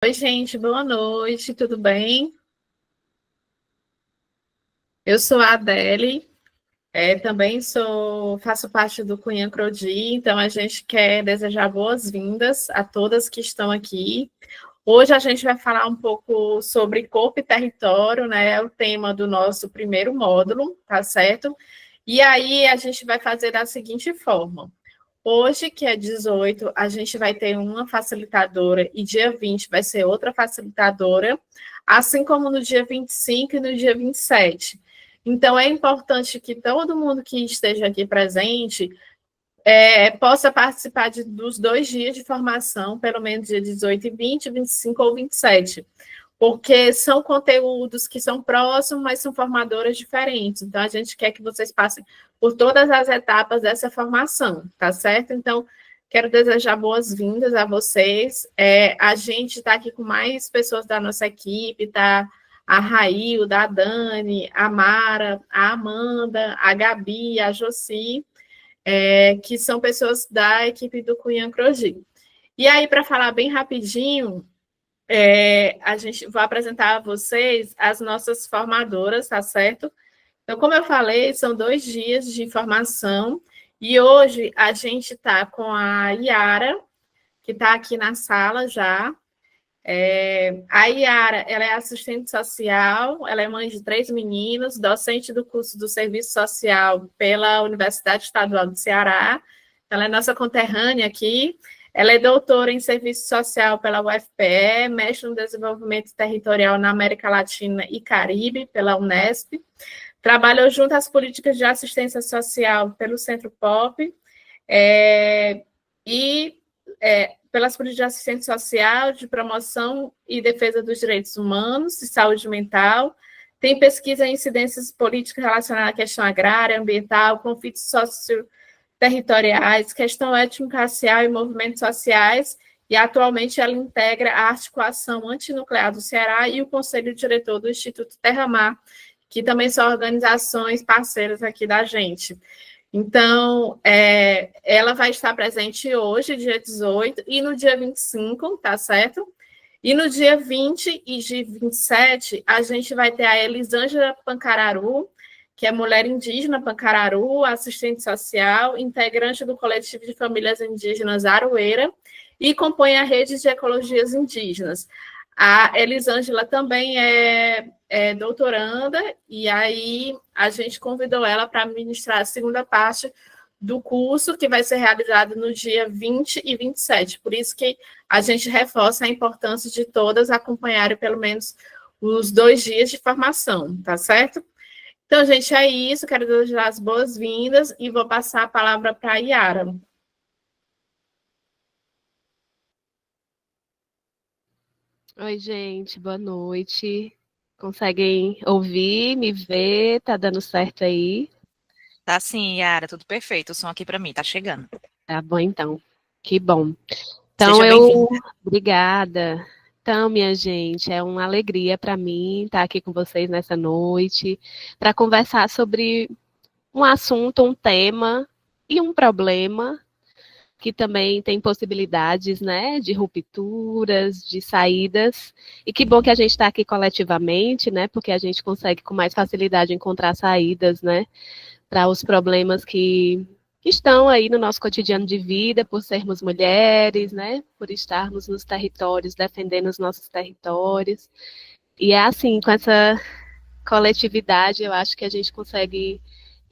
Oi, gente, boa noite, tudo bem? Eu sou a Adele, também faço parte do Cunha Crodi, então a gente quer desejar boas-vindas a todas que estão aqui. Hoje a gente vai falar um pouco sobre corpo e território, né? É o tema do nosso primeiro módulo, tá certo? E aí a gente vai fazer da seguinte forma. Hoje, que é 18, a gente vai ter uma facilitadora e dia 20 vai ser outra facilitadora, assim como no dia 25 e no dia 27. Então, é importante que todo mundo que esteja aqui presente possa participar dos 2 dias de formação, pelo menos dia 18 e 20, 25 ou 27, porque são conteúdos que são próximos, mas são formadoras diferentes. Então, a gente quer que vocês passem por todas as etapas dessa formação, tá certo? Então, quero desejar boas-vindas a vocês. A gente está aqui com mais pessoas da nossa equipe, tá? A Railda, a Dani, a Mara, a Amanda, a Gabi, a Josi, que são pessoas da equipe do Cunha Crogi. E aí, para falar bem rapidinho, a gente vai apresentar a vocês as nossas formadoras, tá certo? Então, como eu falei, são 2 dias de formação e hoje a gente está com a Yara, que está aqui na sala já. A Yara, ela é assistente social, ela é mãe de 3 meninos, docente do curso do Serviço Social pela Universidade Estadual do Ceará. Ela é nossa conterrânea aqui. Ela é doutora em Serviço Social pela UFPE, mestre no Desenvolvimento Territorial na América Latina e Caribe pela Unesp. Trabalhou junto às políticas de assistência social pelo Centro Pop, é, e pelas políticas de assistência social, de promoção e defesa dos direitos humanos e saúde mental. Tem pesquisa em incidências políticas relacionadas à questão agrária, ambiental, conflitos socio-territoriais, questão étnico-racial e movimentos sociais, e atualmente ela integra a articulação antinuclear do Ceará e o conselho diretor do Instituto Terra Mar, que também são organizações parceiras aqui da gente. Então, ela vai estar presente hoje, dia 18, e no dia 25, tá certo? E no dia 20 e dia 27, a gente vai ter a Elisângela Pancararu, que é mulher indígena Pancararu, assistente social, integrante do coletivo de famílias indígenas Aroeira, e compõe a rede de ecologias indígenas. A Elisângela também é doutoranda, e aí a gente convidou ela para ministrar a segunda parte do curso, que vai ser realizado no dia 20 e 27. Por isso que a gente reforça a importância de todas acompanharem pelo menos os 2 dias de formação, tá certo? Então, gente, é isso. Quero desejar as boas-vindas e vou passar a palavra para a Yara. Oi, gente, boa noite. Conseguem ouvir, me ver? Tá dando certo aí? Tá sim, Yara, tudo perfeito. O som aqui pra mim, tá chegando. Tá bom, então. Que bom. Então, Seja bem-vinda. obrigada. Então, minha gente, é uma alegria para mim estar aqui com vocês nessa noite para conversar sobre um assunto, um tema e um problema que também tem possibilidades, né, de rupturas, de saídas. E que bom que a gente está aqui coletivamente, né, porque a gente consegue com mais facilidade encontrar saídas, né, para os problemas que estão aí no nosso cotidiano de vida, por sermos mulheres, né, por estarmos nos territórios, defendendo os nossos territórios. E é assim, com essa coletividade, eu acho que a gente consegue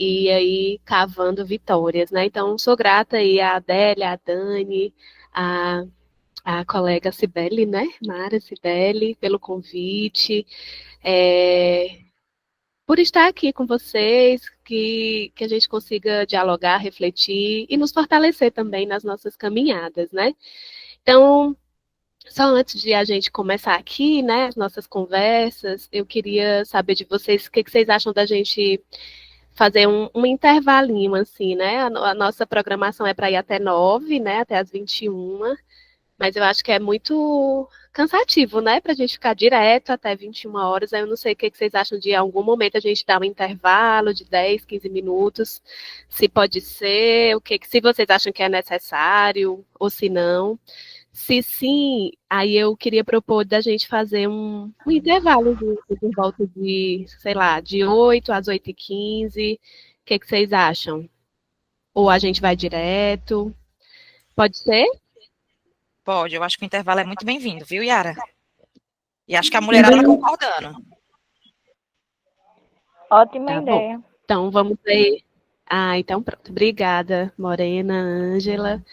ir aí cavando vitórias, né? Então, sou grata aí à Adélia, à Dani, à, à colega Cibele, né? Mara Cibele, pelo convite, é, por estar aqui com vocês, que a gente consiga dialogar, refletir e nos fortalecer também nas nossas caminhadas, né? Então, só antes de a gente começar aqui, né, as nossas conversas, eu queria saber de vocês o que vocês acham da gente fazer um intervalinho, assim, né? A nossa programação é para ir até 9, né? Até as 21, mas eu acho que é muito cansativo, né? Para a gente ficar direto até 21 horas. Aí eu não sei o que vocês acham de em algum momento a gente dar um intervalo de 10, 15 minutos, se pode ser, o que se vocês acham que é necessário, ou se não. Se sim, aí eu queria propor da gente fazer um intervalo por volta de, sei lá, de 8 às 8h15. O que vocês acham? Ou a gente vai direto? Pode ser? Pode, eu acho que o intervalo é muito bem-vindo, viu, Yara? E acho que a mulherada tá Então, concordando. Ótima tá bom. ideia. Então vamos ver. Ah, então pronto. Obrigada, Morena, Ângela,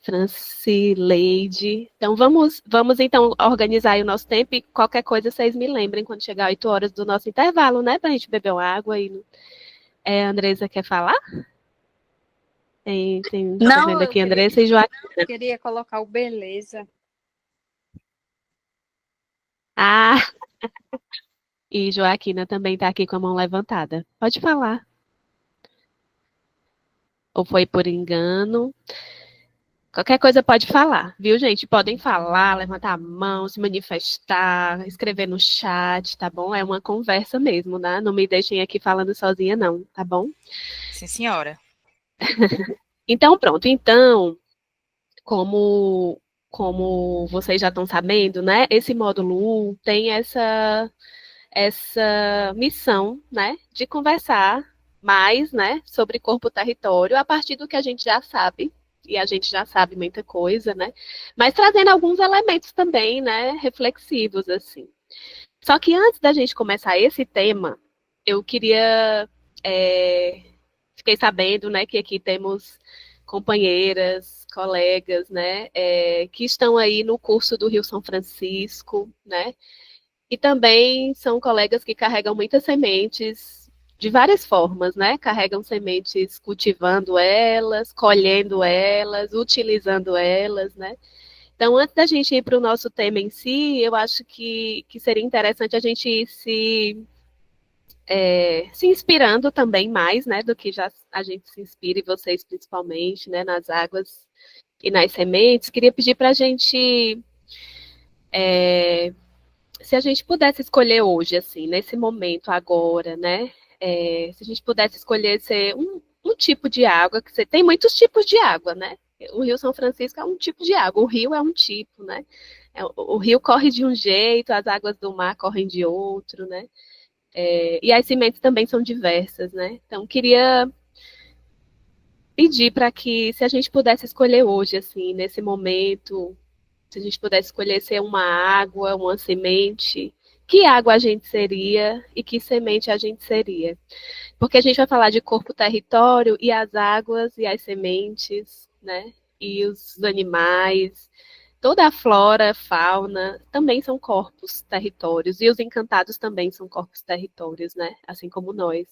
Francileide. Então vamos então organizar aí o nosso tempo e qualquer coisa vocês me lembrem quando chegar 8 horas do nosso intervalo, né? Pra gente beber uma água e a Andresa quer falar? Tô Não, vendo eu aqui Andressa e Joaquim. queria colocar o beleza. Ah, e Joaquina também está aqui com a mão levantada. Pode falar. Ou foi por engano? Qualquer coisa pode falar, viu, gente? Podem falar, levantar a mão, se manifestar, escrever no chat, tá bom? É uma conversa mesmo, né? Não me deixem aqui falando sozinha, não, tá bom? Sim, senhora. Então, pronto. Então, como vocês já estão sabendo, né? Esse módulo 1 tem essa missão, né, de conversar mais, né, sobre corpo-território a partir do que a gente já sabe, e a gente já sabe muita coisa, né, mas trazendo alguns elementos também, né, reflexivos, assim. Só que antes da gente começar esse tema, eu queria, fiquei sabendo, né, que aqui temos companheiras, colegas, né, que estão aí no curso do Rio São Francisco, né, e também são colegas que carregam muitas sementes de várias formas, né? Carregam sementes cultivando elas, colhendo elas, utilizando elas, né? Então, antes da gente ir para o nosso tema em si, eu acho que seria interessante a gente ir se inspirando também mais, né? Do que já a gente se inspira, e vocês principalmente, né? Nas águas e nas sementes. Queria pedir para a gente se a gente pudesse escolher hoje, assim, nesse momento, agora, né? Se a gente pudesse escolher ser um tipo de água, que você tem muitos tipos de água, né? O Rio São Francisco é um tipo de água, o rio é um tipo, né? O rio corre de um jeito, as águas do mar correm de outro, né? E as sementes também são diversas, né? Então, queria pedir para que, se a gente pudesse escolher hoje, assim, nesse momento, se a gente pudesse escolher ser uma água, uma semente, que água a gente seria e que semente a gente seria? Porque a gente vai falar de corpo território e as águas e as sementes, né? E os animais, toda a flora, fauna, também são corpos territórios. E os encantados também são corpos territórios, né? Assim como nós.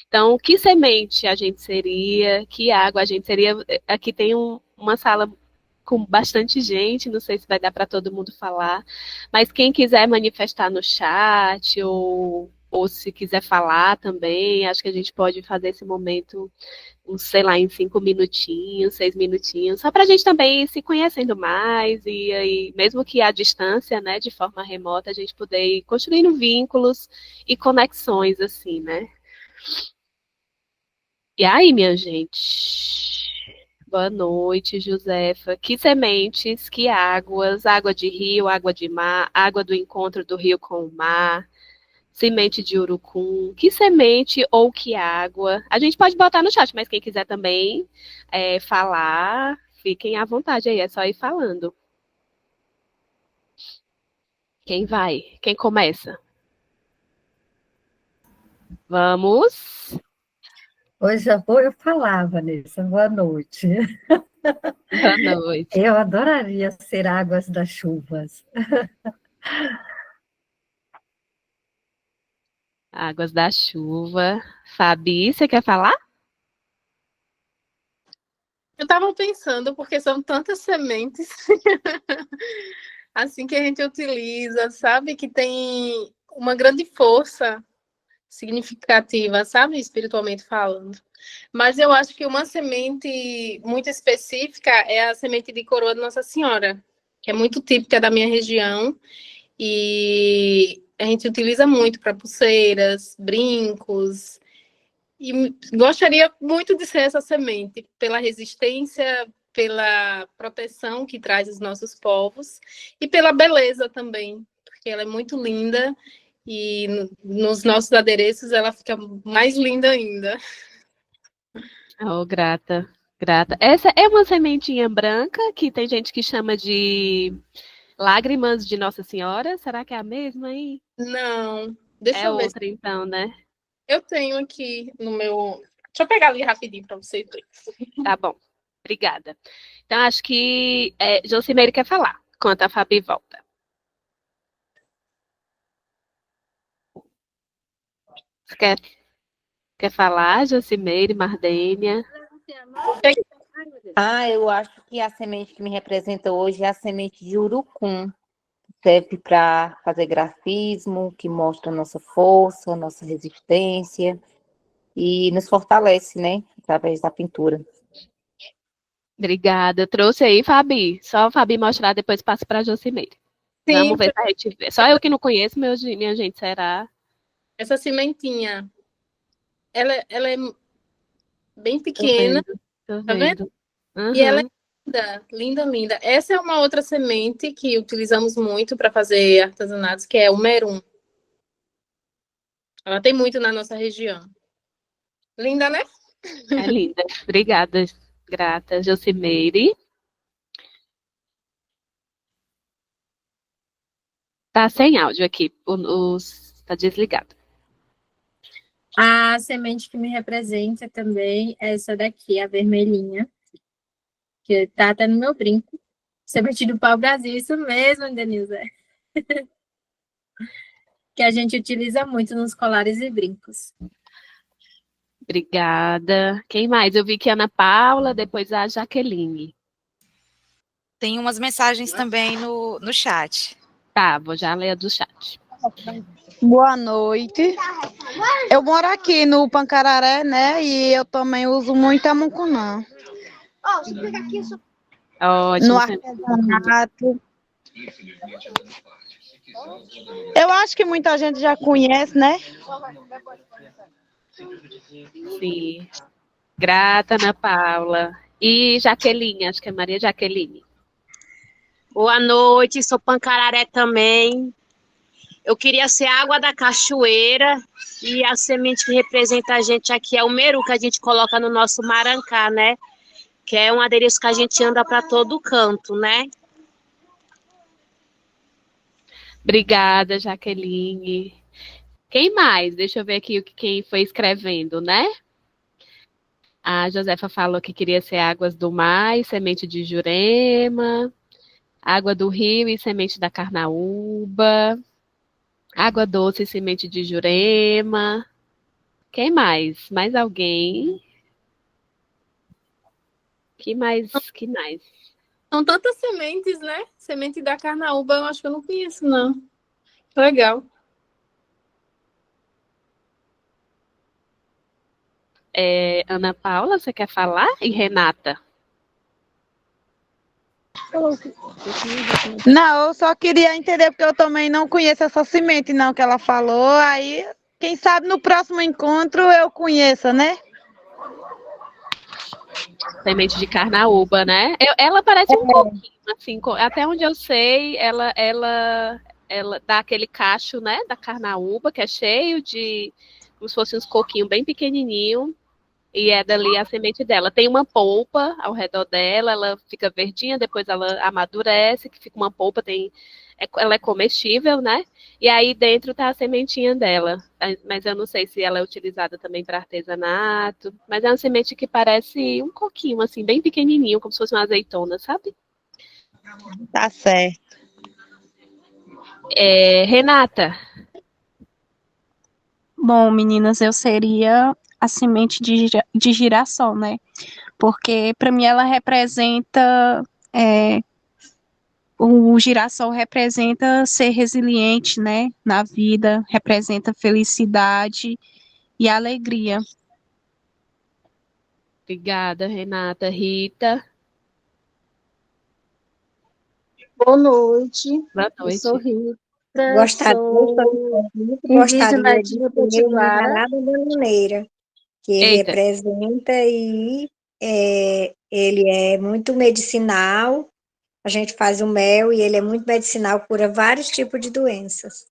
Então, que semente a gente seria? Que água a gente seria? Aqui tem uma sala com bastante gente, não sei se vai dar para todo mundo falar, mas quem quiser manifestar no chat ou se quiser falar também, acho que a gente pode fazer esse momento, sei lá, em 5 minutinhos, 6 minutinhos, só para a gente também ir se conhecendo mais e aí, mesmo que à distância, né, de forma remota, a gente poder ir construindo vínculos e conexões, assim, né? E aí, minha gente? Boa noite, Josefa. Que sementes, que águas, água de rio, água de mar, água do encontro do rio com o mar, semente de urucum, que semente ou que água? A gente pode botar no chat, mas quem quiser também falar, fiquem à vontade aí, é só ir falando. Quem vai? Quem começa? Vamos. Hoje eu falar, Vanessa, boa noite. Boa noite. Eu adoraria ser águas das chuvas. Águas da chuva. Fabi, você quer falar? Eu estava pensando, porque são tantas sementes assim que a gente utiliza, sabe? Que tem uma grande força significativa, sabe? Espiritualmente falando. Mas eu acho que uma semente muito específica é a semente de coroa de Nossa Senhora, que é muito típica da minha região e a gente utiliza muito para pulseiras, brincos. E gostaria muito de ser essa semente, pela resistência, pela proteção que traz os nossos povos e pela beleza também, porque ela é muito linda e nos nossos adereços ela fica mais linda ainda. Oh, grata, grata. Essa é uma sementinha branca que tem gente que chama de lágrimas de Nossa Senhora. Será que é a mesma aí? Não, deixa É eu ver. outra, então, né? Eu tenho aqui no meu. Deixa eu pegar ali rapidinho para você ver. Tá bom. Obrigada. Então, acho que Josimeire quer falar, enquanto a Fabi volta. Você quer falar, Josimeire, Mardênia? Eu acho que a semente que me representa hoje é a semente de urucum. Serve para fazer grafismo, que mostra nossa força, nossa resistência e nos fortalece, né? Através da pintura. Obrigada. Trouxe aí, Fabi. Só a Fabi mostrar, depois passa para a Josimeire. Sim, Vamos ver se a gente vê. Só eu que não conheço, minha gente, será? essa cimentinha, ela é bem Tô pequena, vendo, tô tá vendo? vendo. E ela é Uhum. linda, linda, linda. Essa é uma outra semente que utilizamos muito para fazer artesanatos, que é o merum. Ela tem muito na nossa região. Linda, né? É linda. Obrigada, grata, Josimeire. Tá sem áudio aqui, tá desligado. A semente que me representa também é essa daqui, a vermelhinha, que tá até no meu brinco. Semente do pau-brasil, isso mesmo, Denilza. Que a gente utiliza muito nos colares e brincos. Obrigada. Quem mais? Eu vi que a Ana Paula, depois a Jaqueline. Tem umas mensagens também no chat. Tá, vou já ler a do chat. Boa noite. Eu moro aqui no Pancararé, né? E eu também uso muito a mucunã. Ótimo. No artesanato. Eu acho que muita gente já conhece, né? Sim. Grata, Ana Paula. E Jaqueline, acho que é Maria Jaqueline. Boa noite, sou Pancararé também. Eu queria ser água da cachoeira e a semente que representa a gente aqui é o meru que a gente coloca no nosso marancá, né? Que é um adereço que a gente anda para todo canto, né? Obrigada, Jaqueline. Quem mais? Deixa eu ver aqui quem foi escrevendo, né? A Josefa falou que queria ser águas do mar e semente de Jurema, água do rio e semente da carnaúba, água doce e semente de Jurema. Quem mais? Mais alguém? Que mais? Que mais? São tantas sementes, né? Semente da carnaúba, eu acho que eu não conheço, não. Legal. Ana Paula, você quer falar? E Renata? Não, eu só queria entender, porque eu também não conheço essa semente, não, que ela falou. Aí, quem sabe no próximo encontro eu conheça, né? Semente de carnaúba, né? Ela parece um coquinho, assim, até onde eu sei, ela dá aquele cacho, né, da carnaúba, que é cheio de, como se fosse uns coquinhos bem pequenininho, e é dali a semente dela. Tem uma polpa ao redor dela, ela fica verdinha, depois ela amadurece, que fica uma polpa, ela é comestível, né? E aí dentro tá a sementinha dela. Mas eu não sei se ela é utilizada também para artesanato. Mas é uma semente que parece um coquinho, assim, bem pequenininho, como se fosse uma azeitona, sabe? Tá certo. Renata. Bom, meninas, eu seria a semente de girassol, né? Porque para mim ela representa o girassol representa ser resiliente, né, na vida, representa felicidade e alegria. Obrigada, Renata. Rita. Boa noite. Boa noite. Eu sou Rita. Gostaria indígena de de ter uma Potiguara. parada bananeira, que Eita. representa e Ele é muito medicinal. A gente faz o mel e ele é muito medicinal, cura vários tipos de doenças.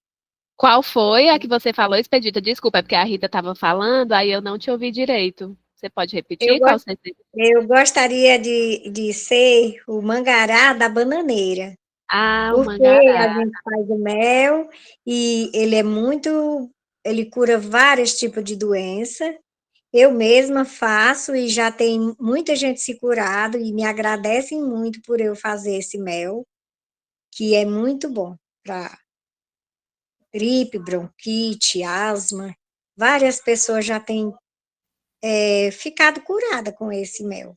Qual foi a que você falou, Expedita? Desculpa, é porque a Rita estava falando, aí eu não te ouvi direito. Você pode Eu, repetir qual gos- você... eu gostaria de ser o mangará da bananeira, Ah, o porque a mangará. gente faz o mel e ele cura vários tipos de doença. Eu mesma faço e já tem muita gente se curado e me agradecem muito por eu fazer esse mel, que é muito bom para gripe, bronquite, asma. Várias pessoas já têm ficado curada com esse mel.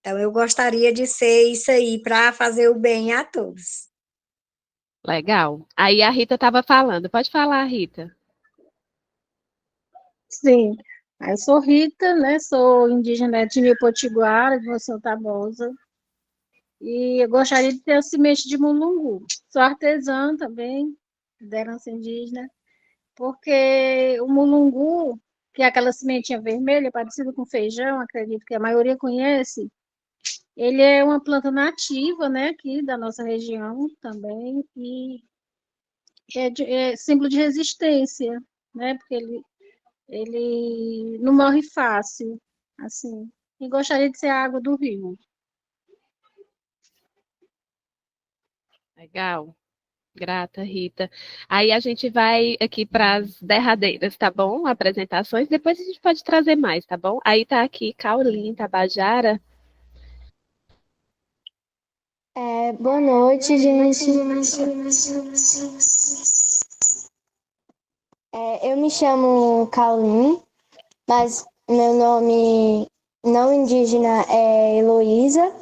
Então, eu gostaria de ser isso aí para fazer o bem a todos. Legal. Aí a Rita estava falando. Pode falar, Rita. Sim, eu sou Rita, né? Sou indígena de Nil Potiguara, de Monção Tabosa, e eu gostaria de ter a semente de mulungu. Sou artesã também, da herança indígena, porque o mulungu, que é aquela sementinha vermelha, parecida com feijão, acredito que a maioria conhece, ele é uma planta nativa, né, aqui da nossa região também, e é símbolo de resistência, né, porque ele não morre fácil, assim. E gostaria de ser a água do rio. Legal. Grata, Rita. Aí a gente vai aqui para as derradeiras, tá bom? Apresentações. Depois a gente pode trazer mais, tá bom? Aí tá aqui Caroline Tabajara. Boa noite, gente. Eu me chamo Caroline, mas meu nome não indígena é Heloísa.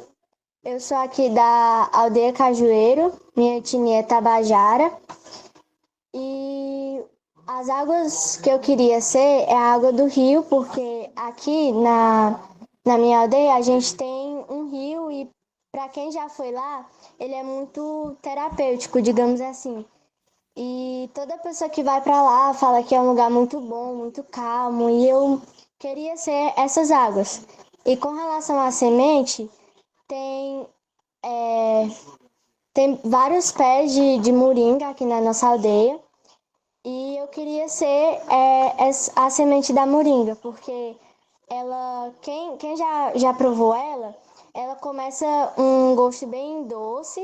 Eu sou aqui da aldeia Cajueiro, minha etnia é Tabajara. E as águas que eu queria ser é a água do rio, porque aqui na minha aldeia a gente tem um rio e para quem já foi lá, ele é muito terapêutico, digamos assim. E toda pessoa que vai para lá fala que é um lugar muito bom, muito calmo, e eu queria ser essas águas. E com relação à semente, tem, é, tem vários pés de moringa aqui na nossa aldeia. E eu queria ser a semente da moringa, porque quem já provou ela começa um gosto bem doce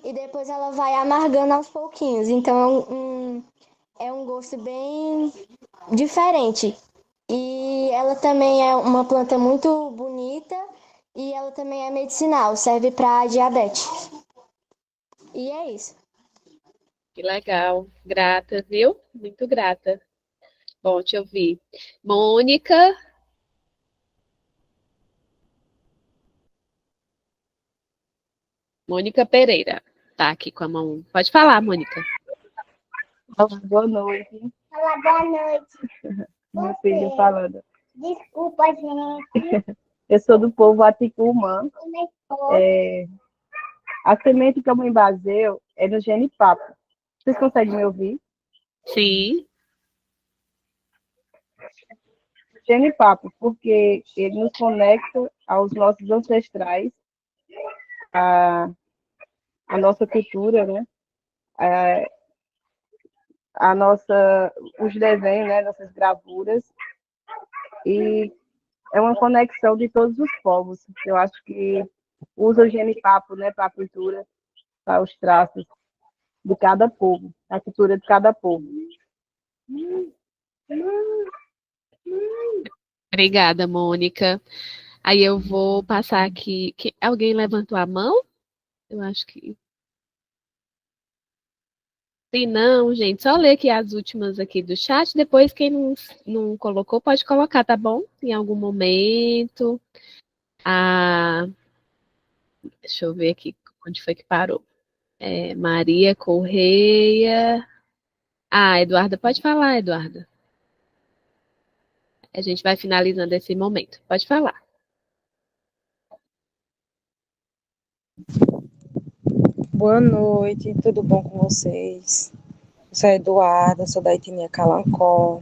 e depois ela vai amargando aos pouquinhos. Então é um gosto bem diferente. E ela também é uma planta muito bonita e ela também é medicinal, serve para diabetes. E é isso. Que legal. Grata, viu? Muito grata. Bom te ouvir. Mônica. Mônica Pereira. Tá aqui com a mão. Pode falar, Mônica. Boa noite. Olá, boa noite. Meu filho falando. Desculpa, gente. Eu sou do povo Aticumã. A semente que eu me baseio é no genipapo. Vocês conseguem me ouvir? Sim. Genipapo, porque ele nos conecta aos nossos ancestrais, a nossa cultura, né? Os desenhos, né? Nossas gravuras. E é uma conexão de todos os povos. Eu acho que usa o genipapo, né, para a cultura, para os traços de cada povo, a cultura de cada povo. Obrigada, Mônica. Aí eu vou passar aqui. Alguém levantou a mão? Eu acho que. Se não, gente, só ler aqui as últimas aqui do chat. Depois, quem não colocou, pode colocar, tá bom? Em algum momento. Deixa eu ver aqui onde foi que parou. Maria Correia. Eduarda, pode falar, Eduarda. A gente vai finalizando esse momento. Pode falar. Boa noite, tudo bom com vocês? Eu sou a Eduarda, sou da etnia Calancó.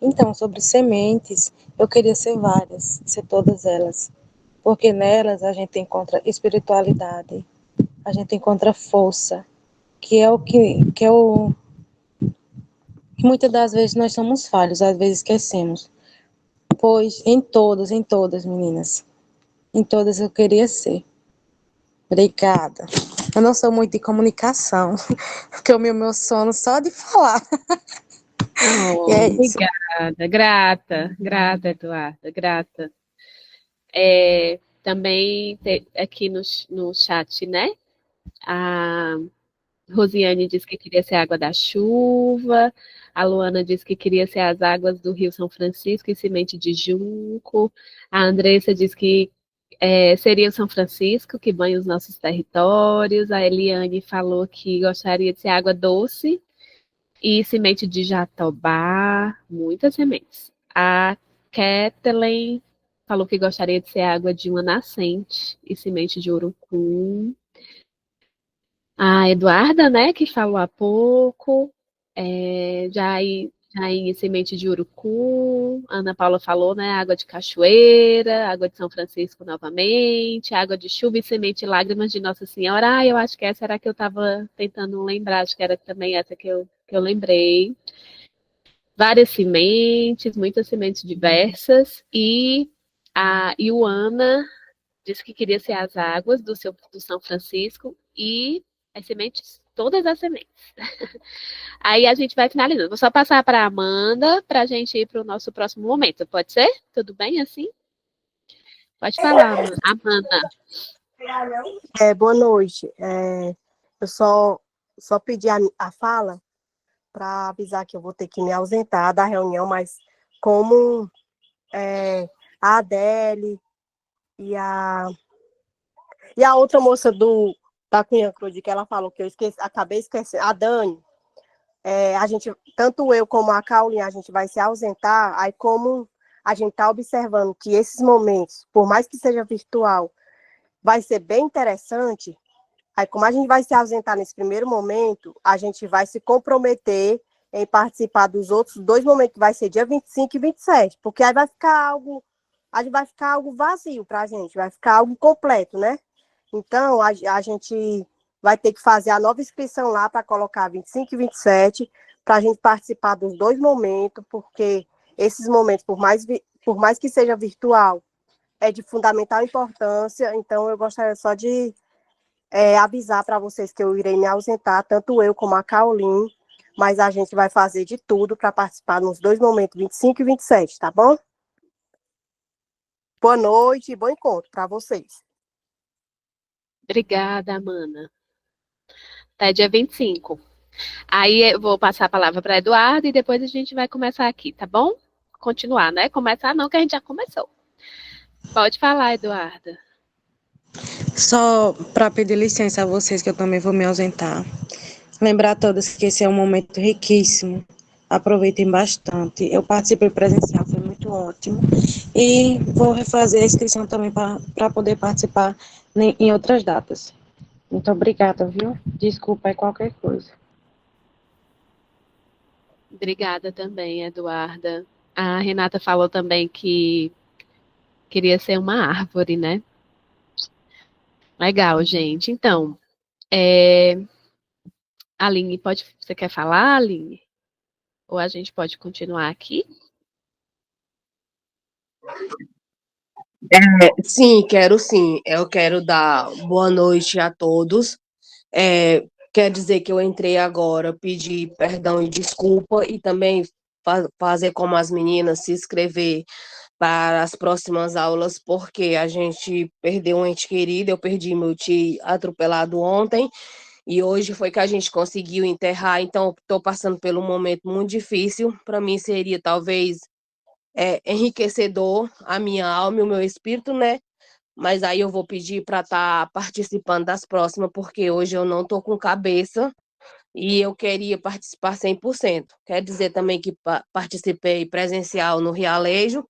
Então, sobre sementes, eu queria ser várias, ser todas elas, porque nelas a gente encontra espiritualidade, a gente encontra força, que é o que muitas das vezes nós somos falhos, às vezes esquecemos. Pois em todas, meninas, em todas eu queria ser. Obrigada. Eu não sou muito de comunicação, porque o meu sono só de falar. Oh, E é isso. obrigada, grata, Eduarda, grata. Também aqui no chat, né? A Rosiane disse que queria ser a água da chuva. A Luana disse que queria ser as águas do Rio São Francisco e semente de junco. A Andressa disse que seria o São Francisco que banha os nossos territórios. A Eliane falou que gostaria de ser água doce e semente de jatobá. Muitas sementes. A Kathleen falou que gostaria de ser água de uma nascente e semente de urucum. A Eduarda, né, que falou há pouco, Jair semente de urucum, Ana Paula falou, né, água de cachoeira, água de São Francisco novamente, água de chuva e semente lágrimas de Nossa Senhora. Eu acho que essa era a que eu estava tentando lembrar, acho que era também essa que eu lembrei. Várias sementes, muitas sementes diversas, e a Ioana disse que queria ser as águas do São Francisco e as sementes, todas as sementes. Aí a gente vai finalizando. Vou só passar para a Amanda para a gente ir para o nosso próximo momento. Pode ser? Tudo bem assim? Pode falar, Amanda. Boa noite. Eu só pedi a fala para avisar que eu vou ter que me ausentar da reunião, mas como a Adele e a outra moça da Cunha Cruz, que ela falou que eu acabei esquecendo, a Dani, tanto eu como a Caulinha, a gente vai se ausentar, aí como a gente está observando que esses momentos, por mais que seja virtual, vai ser bem interessante, aí como a gente vai se ausentar nesse primeiro momento, a gente vai se comprometer em participar dos outros 2 momentos, que vai ser dia 25 e 27, porque aí vai ficar algo vazio para a gente, vai ficar algo completo, né? Então, a gente vai ter que fazer a nova inscrição lá para colocar 25 e 27, para a gente participar dos 2 momentos, porque esses momentos, por mais que seja virtual, é de fundamental importância. Então, eu gostaria só de avisar para vocês que eu irei me ausentar, tanto eu como a Caolin, mas a gente vai fazer de tudo para participar nos 2 momentos, 25 e 27, tá bom? Boa noite e bom encontro para vocês. Obrigada, Amanda. Até dia 25. Aí eu vou passar a palavra para Eduardo e depois a gente vai começar aqui, tá bom? Continuar, né? Começar não, que a gente já começou. Pode falar, Eduarda. Só para pedir licença a vocês, que eu também vou me ausentar. Lembrar a todos que esse é um momento riquíssimo. Aproveitem bastante. Eu participei presencial, foi muito ótimo. E vou refazer a inscrição também para poder participar em outras datas. Muito obrigada, viu? Desculpa aí qualquer coisa. Obrigada também, Eduarda. A Renata falou também que queria ser uma árvore, né? Legal, gente. Então, Aline, você quer falar, Aline? Ou a gente pode continuar aqui? Sim, quero sim. Eu quero dar boa noite a todos. Quer dizer que eu entrei agora, pedir perdão e desculpa e também fazer como as meninas, se inscrever para as próximas aulas, porque a gente perdeu um ente querido, eu perdi meu tio atropelado ontem, e hoje foi que a gente conseguiu enterrar, então estou passando por um momento muito difícil. Para mim seria talvez enriquecedor a minha alma e o meu espírito, né? Mas aí eu vou pedir para estar participando das próximas, porque hoje eu não estou com cabeça e eu queria participar 100%. Quer dizer também que participei presencial no Realejo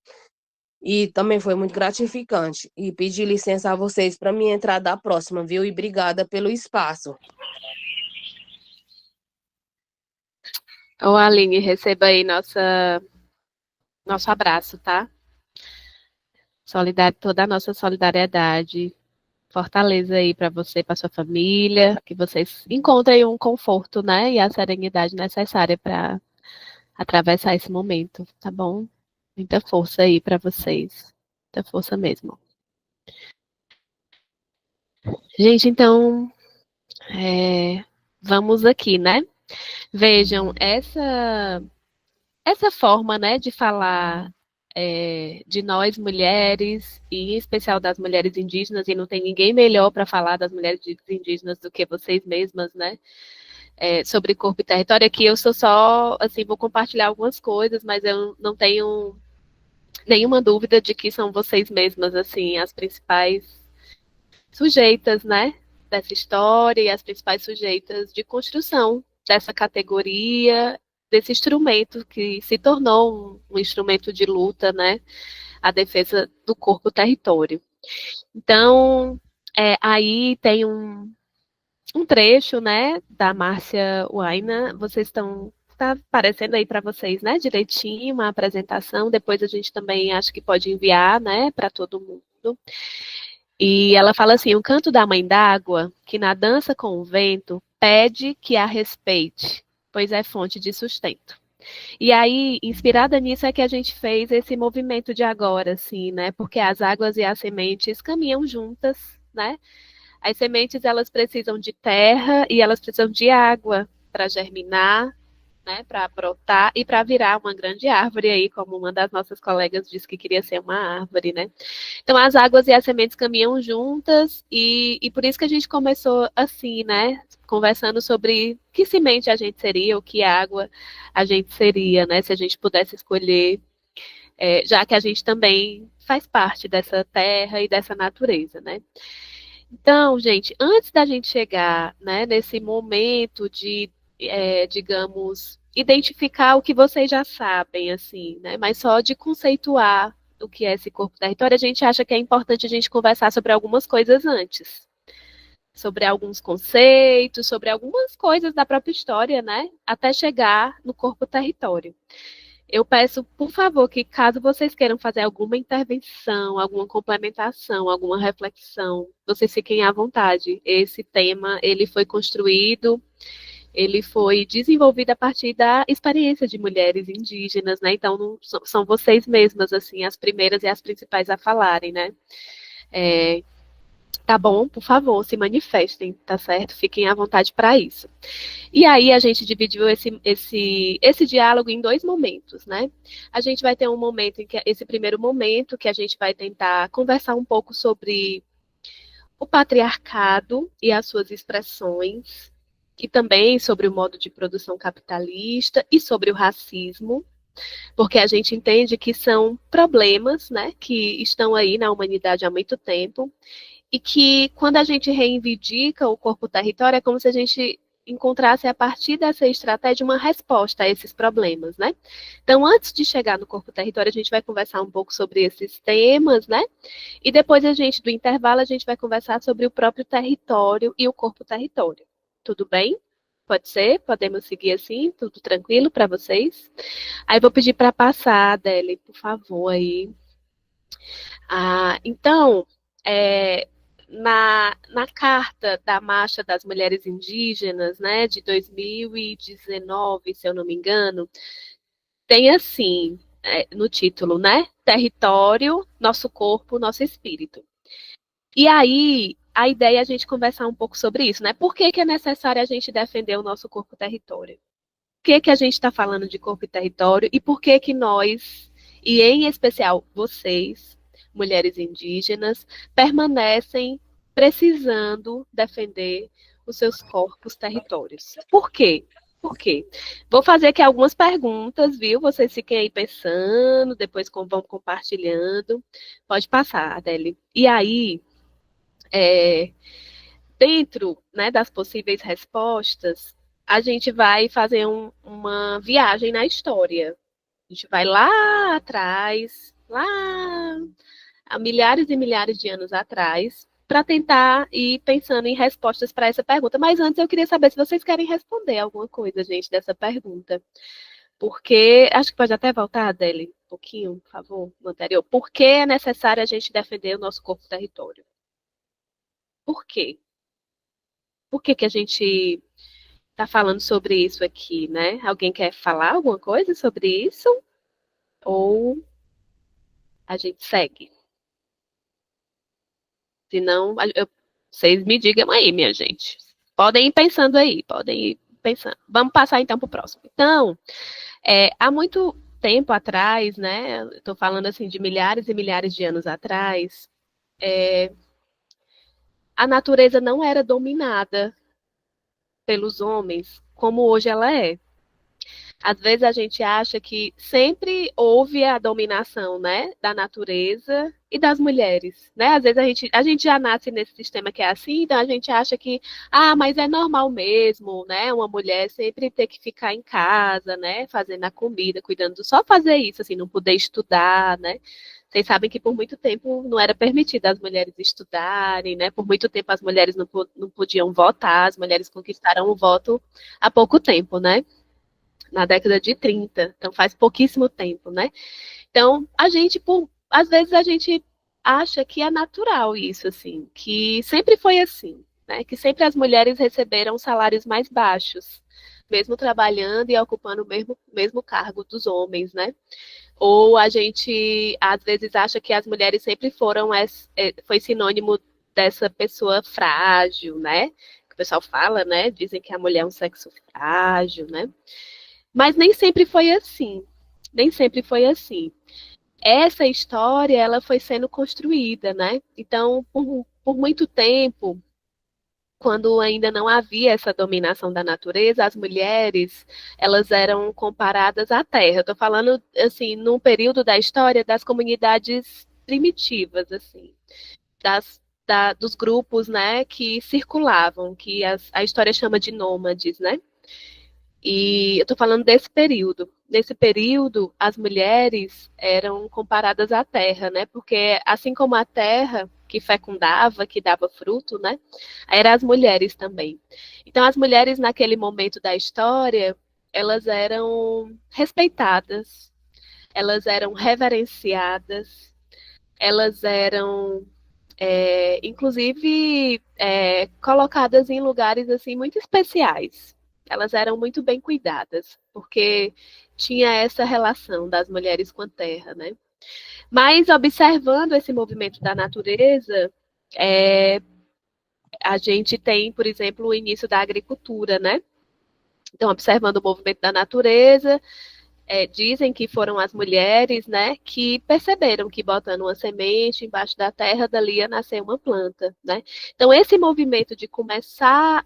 e também foi muito gratificante. E pedir licença a vocês para me entrar da próxima, viu? E obrigada pelo espaço. Ô, Aline, receba aí nossa nosso abraço, tá? Toda a nossa solidariedade. Fortaleza aí para você, para sua família, que vocês encontrem um conforto, né, e a serenidade necessária para atravessar esse momento, tá bom? Muita força aí para vocês. Muita força mesmo. Gente, então, vamos aqui, né? Vejam, essa forma, né, de falar de nós mulheres, e em especial das mulheres indígenas, e não tem ninguém melhor para falar das mulheres indígenas do que vocês mesmas, né? Sobre corpo e território, aqui eu sou só, assim, vou compartilhar algumas coisas, mas eu não tenho nenhuma dúvida de que são vocês mesmas, assim, as principais sujeitas, né, dessa história e as principais sujeitas de construção dessa categoria, desse instrumento que se tornou um instrumento de luta, né, a defesa do corpo-território. Então, aí tem um trecho, né, da Márcia Waina, está aparecendo aí para vocês, né, direitinho, uma apresentação, depois a gente também acho que pode enviar, né, para todo mundo. E ela fala assim: o canto da mãe d'água, que na dança com o vento, pede que a respeite, pois é fonte de sustento. E aí, inspirada nisso, é que a gente fez esse movimento de agora, assim, né? Porque as águas e as sementes caminham juntas, né? As sementes, elas precisam de terra e elas precisam de água para germinar, né, para brotar e para virar uma grande árvore aí, como uma das nossas colegas disse que queria ser uma árvore, né? Então, as águas e as sementes caminham juntas e por isso que a gente começou assim, né, conversando sobre que semente a gente seria ou que água a gente seria, né, se a gente pudesse escolher, já que a gente também faz parte dessa terra e dessa natureza, né? Então, gente, antes da gente chegar, né, nesse momento de, digamos, identificar o que vocês já sabem, assim, né, mas só de conceituar o que é esse corpo-território, a gente acha que é importante a gente conversar sobre algumas coisas antes. Sobre alguns conceitos, sobre algumas coisas da própria história, né, até chegar no corpo-território. Eu peço, por favor, que caso vocês queiram fazer alguma intervenção, alguma complementação, alguma reflexão, vocês fiquem à vontade. Esse tema, ele foi construído, ele foi desenvolvido a partir da experiência de mulheres indígenas, né? Então, não, são vocês mesmas, assim, as primeiras e as principais a falarem, né? Tá bom? Por favor, se manifestem, tá certo? Fiquem à vontade para isso. E aí a gente dividiu esse diálogo em 2 momentos, né? A gente vai ter um momento esse primeiro momento que a gente vai tentar conversar um pouco sobre o patriarcado e as suas expressões, e também sobre o modo de produção capitalista e sobre o racismo, porque a gente entende que são problemas, né, que estão aí na humanidade há muito tempo, e que quando a gente reivindica o corpo-território é como se a gente encontrasse a partir dessa estratégia uma resposta a esses problemas, né? Então, antes de chegar no corpo-território, a gente vai conversar um pouco sobre esses temas, né? E depois do intervalo, a gente vai conversar sobre o próprio território e o corpo-território. Tudo bem? Pode ser? Podemos seguir assim? Tudo tranquilo para vocês? Aí vou pedir para passar, Adele, por favor, aí. Então, na carta da Marcha das Mulheres Indígenas, né, de 2019, se eu não me engano, tem assim, no título, né, território, nosso corpo, nosso espírito. E aí, a ideia é a gente conversar um pouco sobre isso, né, por que é necessário a gente defender o nosso corpo-território? Por que a gente está falando de corpo e território e por que nós, e em especial vocês, mulheres indígenas, permanecem precisando defender os seus corpos territórios. Por quê? Por quê? Vou fazer aqui algumas perguntas, viu? Vocês fiquem aí pensando, depois vão compartilhando. Pode passar, Adele. E aí, dentro, né, das possíveis respostas, a gente vai fazer uma viagem na história. A gente vai lá atrás, lá há milhares e milhares de anos atrás, para tentar ir pensando em respostas para essa pergunta. Mas antes eu queria saber se vocês querem responder alguma coisa, gente, dessa pergunta. Porque, acho que pode até voltar, Adele, pouquinho, por favor, no anterior. Por que é necessário a gente defender o nosso corpo-território? Por quê? Por que que a gente está falando sobre isso aqui, né? Alguém quer falar alguma coisa sobre isso? Ou a gente segue? Se não, vocês me digam aí, minha gente. Podem ir pensando aí, podem ir pensando. Vamos passar então para o próximo. Então, há muito tempo atrás, né? Estou falando assim de milhares e milhares de anos atrás, a natureza não era dominada pelos homens como hoje ela é. Às vezes a gente acha que sempre houve a dominação, né, da natureza e das mulheres, né? Às vezes a gente já nasce nesse sistema que é assim, então a gente acha que, mas é normal mesmo, né, uma mulher sempre ter que ficar em casa, né, fazendo a comida, cuidando, só fazer isso, assim, não poder estudar, né? Vocês sabem que por muito tempo não era permitido as mulheres estudarem, né? Por muito tempo as mulheres não podiam votar, as mulheres conquistaram o voto há pouco tempo, né? Na década de 30, então faz pouquíssimo tempo, né? Então, às vezes a gente acha que é natural isso, assim, que sempre foi assim, né? Que sempre as mulheres receberam salários mais baixos, mesmo trabalhando e ocupando o mesmo cargo dos homens, né? Ou a gente, às vezes, acha que as mulheres sempre foi sinônimo dessa pessoa frágil, né? Que o pessoal fala, né? Dizem que a mulher é um sexo frágil, né? Mas nem sempre foi assim. Nem sempre foi assim. Essa história, ela foi sendo construída, né? Então, por muito tempo, quando ainda não havia essa dominação da natureza, as mulheres, elas eram comparadas à terra. Eu estou falando, assim, num período da história das comunidades primitivas, assim, dos grupos, né, que circulavam, que a história chama de nômades, né? E eu estou falando desse período. Nesse período, as mulheres eram comparadas à terra, né? Porque assim como a terra que fecundava, que dava fruto, né? Eram as mulheres também. Então, as mulheres naquele momento da história, elas eram respeitadas, elas eram reverenciadas, elas eram inclusive colocadas em lugares assim muito especiais. Elas eram muito bem cuidadas, porque tinha essa relação das mulheres com a terra, né? Mas observando esse movimento da natureza, a gente tem, por exemplo, o início da agricultura, né? Então, observando o movimento da natureza, dizem que foram as mulheres, né, que perceberam que botando uma semente embaixo da terra, dali ia nascer uma planta, né? Então, esse movimento de começar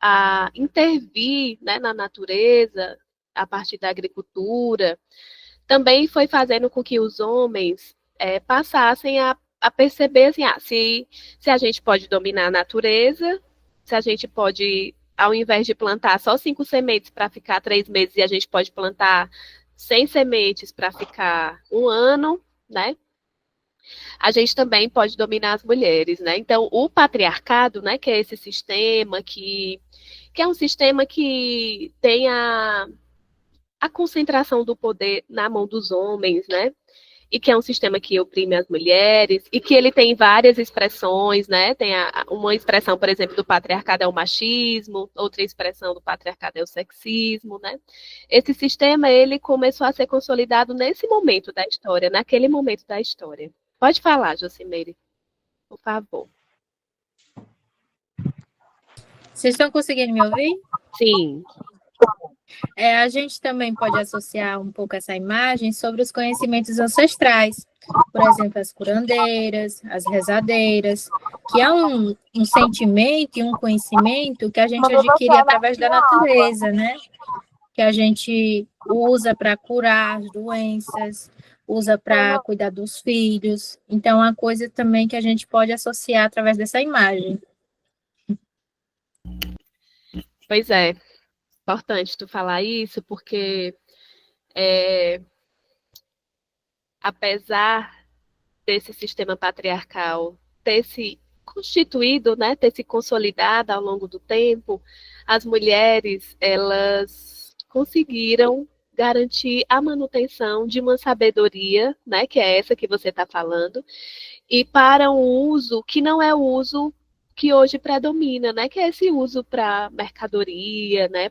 a intervir, né, na natureza, a partir da agricultura, também foi fazendo com que os homens passassem a perceber, assim, se a gente pode dominar a natureza, se a gente pode, ao invés de plantar só 5 sementes para ficar 3 meses, e a gente pode plantar 100 sementes para ficar 1 ano, né? A gente também pode dominar as mulheres, né? Então, o patriarcado, né, que é esse sistema que é um sistema que tem a concentração do poder na mão dos homens, né? E que é um sistema que oprime as mulheres, e que ele tem várias expressões, né? Tem uma expressão, por exemplo, do patriarcado é o machismo, outra expressão do patriarcado é o sexismo, né? Esse sistema, ele começou a ser consolidado nesse momento da história, naquele momento da história. Pode falar, Josimeire, por favor. Vocês estão conseguindo me ouvir? Sim. A gente também pode associar um pouco essa imagem sobre os conhecimentos ancestrais. Por exemplo, as curandeiras, as rezadeiras, que é um sentimento e um conhecimento que a gente adquire através da natureza, né? Que a gente usa para curar as doenças, usa para cuidar dos filhos. Então, é uma coisa também que a gente pode associar através dessa imagem. Pois é. Importante tu falar isso, porque apesar desse sistema patriarcal ter se constituído, né, ter se consolidado ao longo do tempo, as mulheres, elas conseguiram garantir a manutenção de uma sabedoria, né, que é essa que você está falando, e para um uso que não é o uso que hoje predomina, né, que é esse uso para mercadoria, né,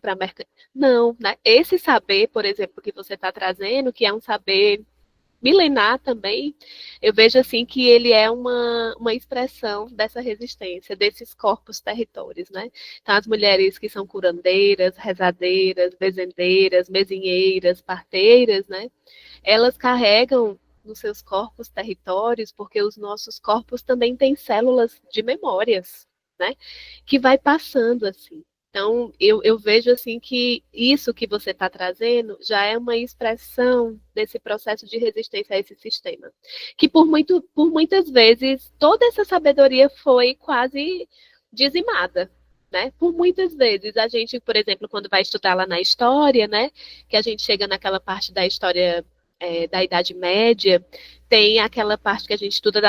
não, né, esse saber, por exemplo, que você está trazendo, que é um saber milenar também, eu vejo assim que ele é uma expressão dessa resistência, desses corpos territórios, né? Então, as mulheres que são curandeiras, rezadeiras, bezendeiras, mesinheiras, parteiras, né? Elas carregam nos seus corpos territórios, porque os nossos corpos também têm células de memórias, né? Que vai passando assim. Então, eu vejo assim que isso que você está trazendo já é uma expressão desse processo de resistência a esse sistema. Que por muitas vezes toda essa sabedoria foi quase dizimada. Né? Por muitas vezes, a gente, por exemplo, quando vai estudar lá na história, né, que a gente chega naquela parte da história da Idade Média, tem aquela parte que a gente estuda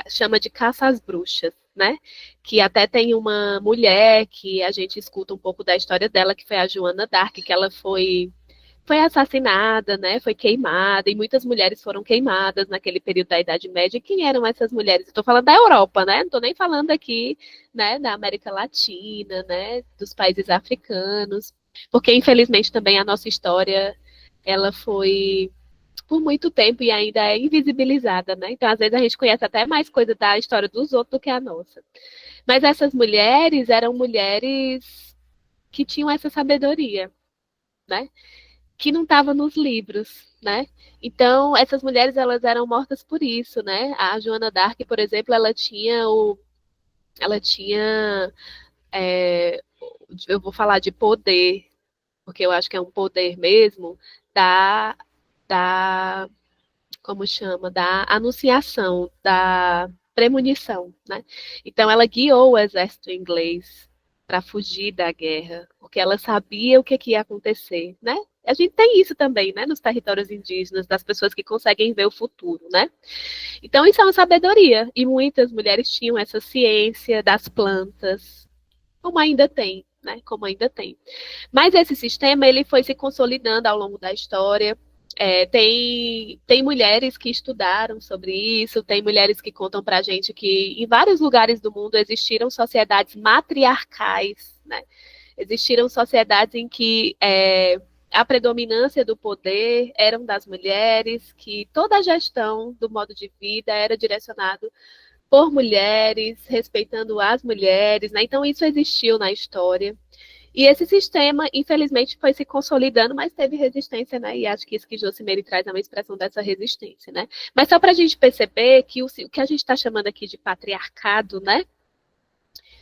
chama de caça às bruxas, né? Que até tem uma mulher que a gente escuta um pouco da história dela, que foi a Joana d'Arc, que ela foi assassinada, né? Foi queimada, e muitas mulheres foram queimadas naquele período da Idade Média. E quem eram essas mulheres? Estou falando da Europa, né? Não estou nem falando aqui, né, da América Latina, né, dos países africanos, porque infelizmente também a nossa história ela foi por muito tempo e ainda é invisibilizada, né? Então, às vezes, a gente conhece até mais coisa da história dos outros do que a nossa. Mas essas mulheres eram mulheres que tinham essa sabedoria, né? Que não estava nos livros, né? Então, essas mulheres, elas eram mortas por isso, né? A Joana d'Arc, por exemplo, ela tinha eu vou falar de poder, porque eu acho que é um poder mesmo, como chama, da anunciação, da premonição, né? Então ela guiou o exército inglês para fugir da guerra, porque ela sabia o que ia acontecer, né? A gente tem isso também, né, nos territórios indígenas, das pessoas que conseguem ver o futuro, né? Então isso é uma sabedoria, e muitas mulheres tinham essa ciência das plantas, como ainda tem, né? Como ainda tem. Mas esse sistema ele foi se consolidando ao longo da história. Tem mulheres que estudaram sobre isso, tem mulheres que contam para a gente que em vários lugares do mundo existiram sociedades matriarcais, né? Existiram sociedades em que a predominância do poder eram das mulheres, que toda a gestão do modo de vida era direcionado por mulheres, respeitando as mulheres, né? Então isso existiu na história. E esse sistema, infelizmente, foi se consolidando, mas teve resistência, né? E acho que isso que Josimeire traz é uma expressão dessa resistência, né? Mas só para a gente perceber que o que a gente está chamando aqui de patriarcado, né?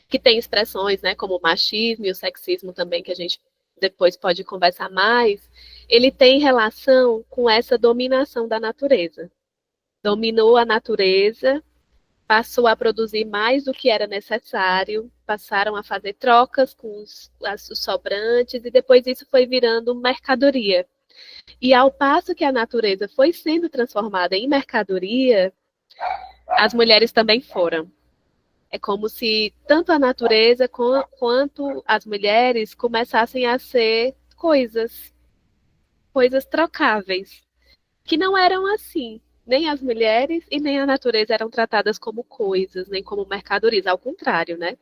Que tem expressões, né? Como o machismo e o sexismo também, que a gente depois pode conversar mais, ele tem relação com essa dominação da natureza. Dominou a natureza, passou a produzir mais do que era necessário, passaram a fazer trocas com os sobrantes, e depois isso foi virando mercadoria. E ao passo que a natureza foi sendo transformada em mercadoria, as mulheres também foram. É como se tanto a natureza quanto as mulheres começassem a ser coisas trocáveis, que não eram assim. Nem as mulheres e nem a natureza eram tratadas como coisas, nem como mercadorias, ao contrário, né?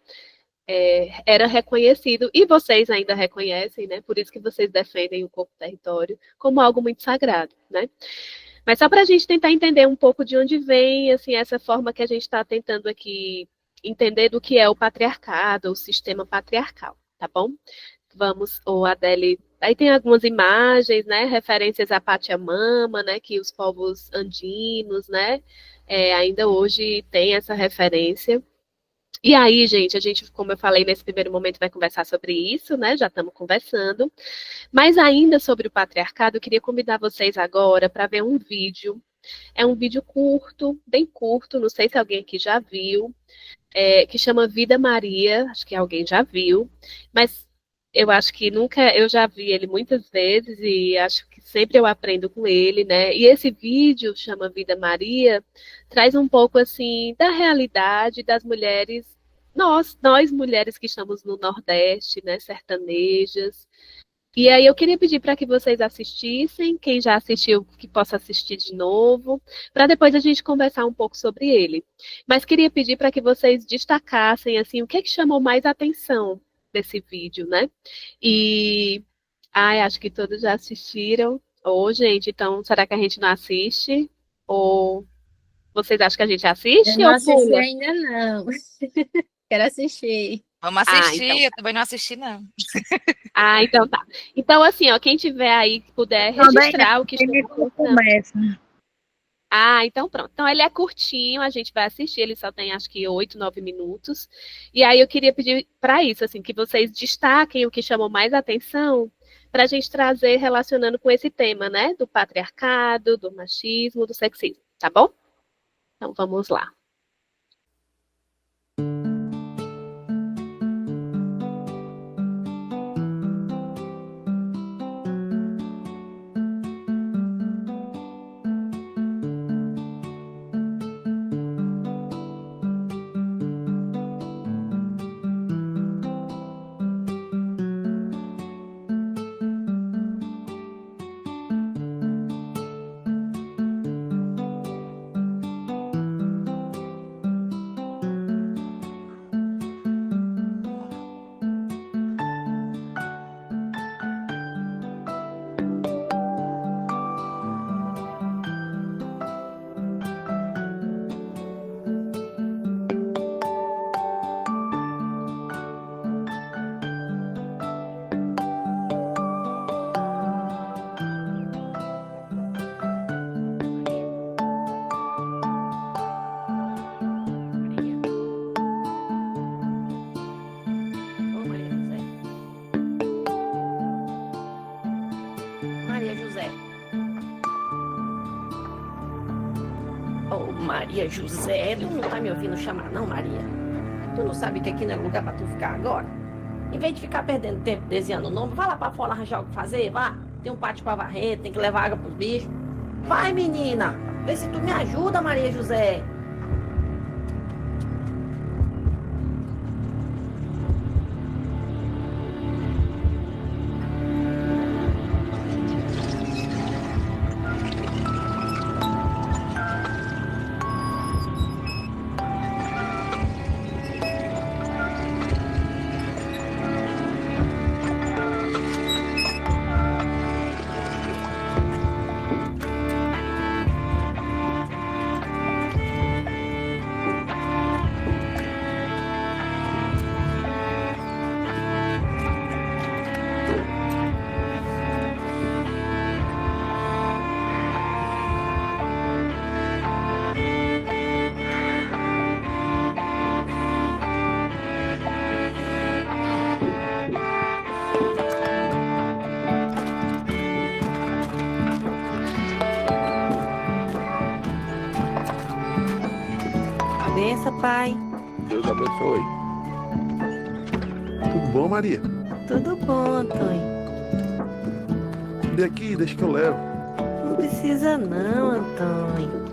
Era reconhecido, e vocês ainda reconhecem, né? Por isso que vocês defendem o corpo território como algo muito sagrado, né? Mas só para a gente tentar entender um pouco de onde vem, assim, essa forma que a gente está tentando aqui entender do que é o patriarcado, o sistema patriarcal, tá bom? Vamos, Adele. Aí tem algumas imagens, né, referências à Pachamama, né, que os povos andinos, né, ainda hoje tem essa referência. E aí, gente, a gente, como eu falei nesse primeiro momento, vai conversar sobre isso, né, já estamos conversando. Mas ainda sobre o patriarcado, eu queria convidar vocês agora para ver um vídeo. É um vídeo curto, bem curto, não sei se alguém aqui já viu, que chama Vida Maria, acho que alguém já viu, mas eu acho que nunca, eu já vi ele muitas vezes e acho que sempre eu aprendo com ele, né? E esse vídeo chama Vida Maria, traz um pouco assim da realidade das mulheres, nós mulheres que estamos no Nordeste, né, sertanejas, E aí eu queria pedir para que vocês assistissem, quem já assistiu que possa assistir de novo, para depois a gente conversar um pouco sobre ele. Mas queria pedir para que vocês destacassem assim o que é que chamou mais atenção desse vídeo, né? E acho que todos já assistiram. Ô, gente, então será que a gente não assiste? Ou vocês acham que a gente Eu assiste não ou assisti pula? ainda, não. Quero assistir. Vamos assistir, então. eu também não assisti, não. Então tá. Então, assim, ó, quem tiver aí que puder registrar o que chamou atenção. Começa. Então pronto. Então ele é curtinho, a gente vai assistir, ele só tem acho que 8, 9 minutos. E aí eu queria pedir para isso, assim, que vocês destaquem o que chamou mais atenção para a gente trazer relacionando com esse tema, né? Do patriarcado, do machismo, do sexismo, tá bom? Então vamos lá. Maria José. Oh, Maria José, tu não tá me ouvindo chamar, não, Maria? Tu não sabe que aqui não é lugar pra tu ficar agora? Em vez de ficar perdendo tempo desenhando o nome, vai lá pra fora arranjar o que fazer, vá. Tem um pátio pra varrer, tem que levar água pros bichos. Vai, menina, vê se tu me ajuda, Maria José. Benção, pai. Deus abençoe. Tudo bom, Maria? Tudo bom, Antônio. Vem aqui, deixa que eu levo. Não precisa não, Antônio.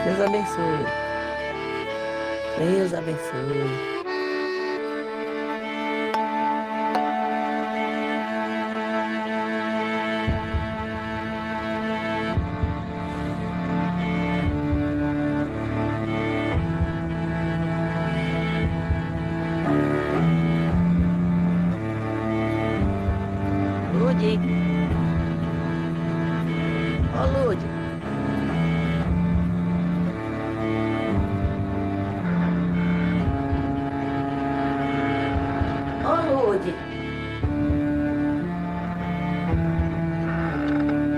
Deus abençoe. Deus abençoe. Lude. Ô, Lude. Ô, Lude.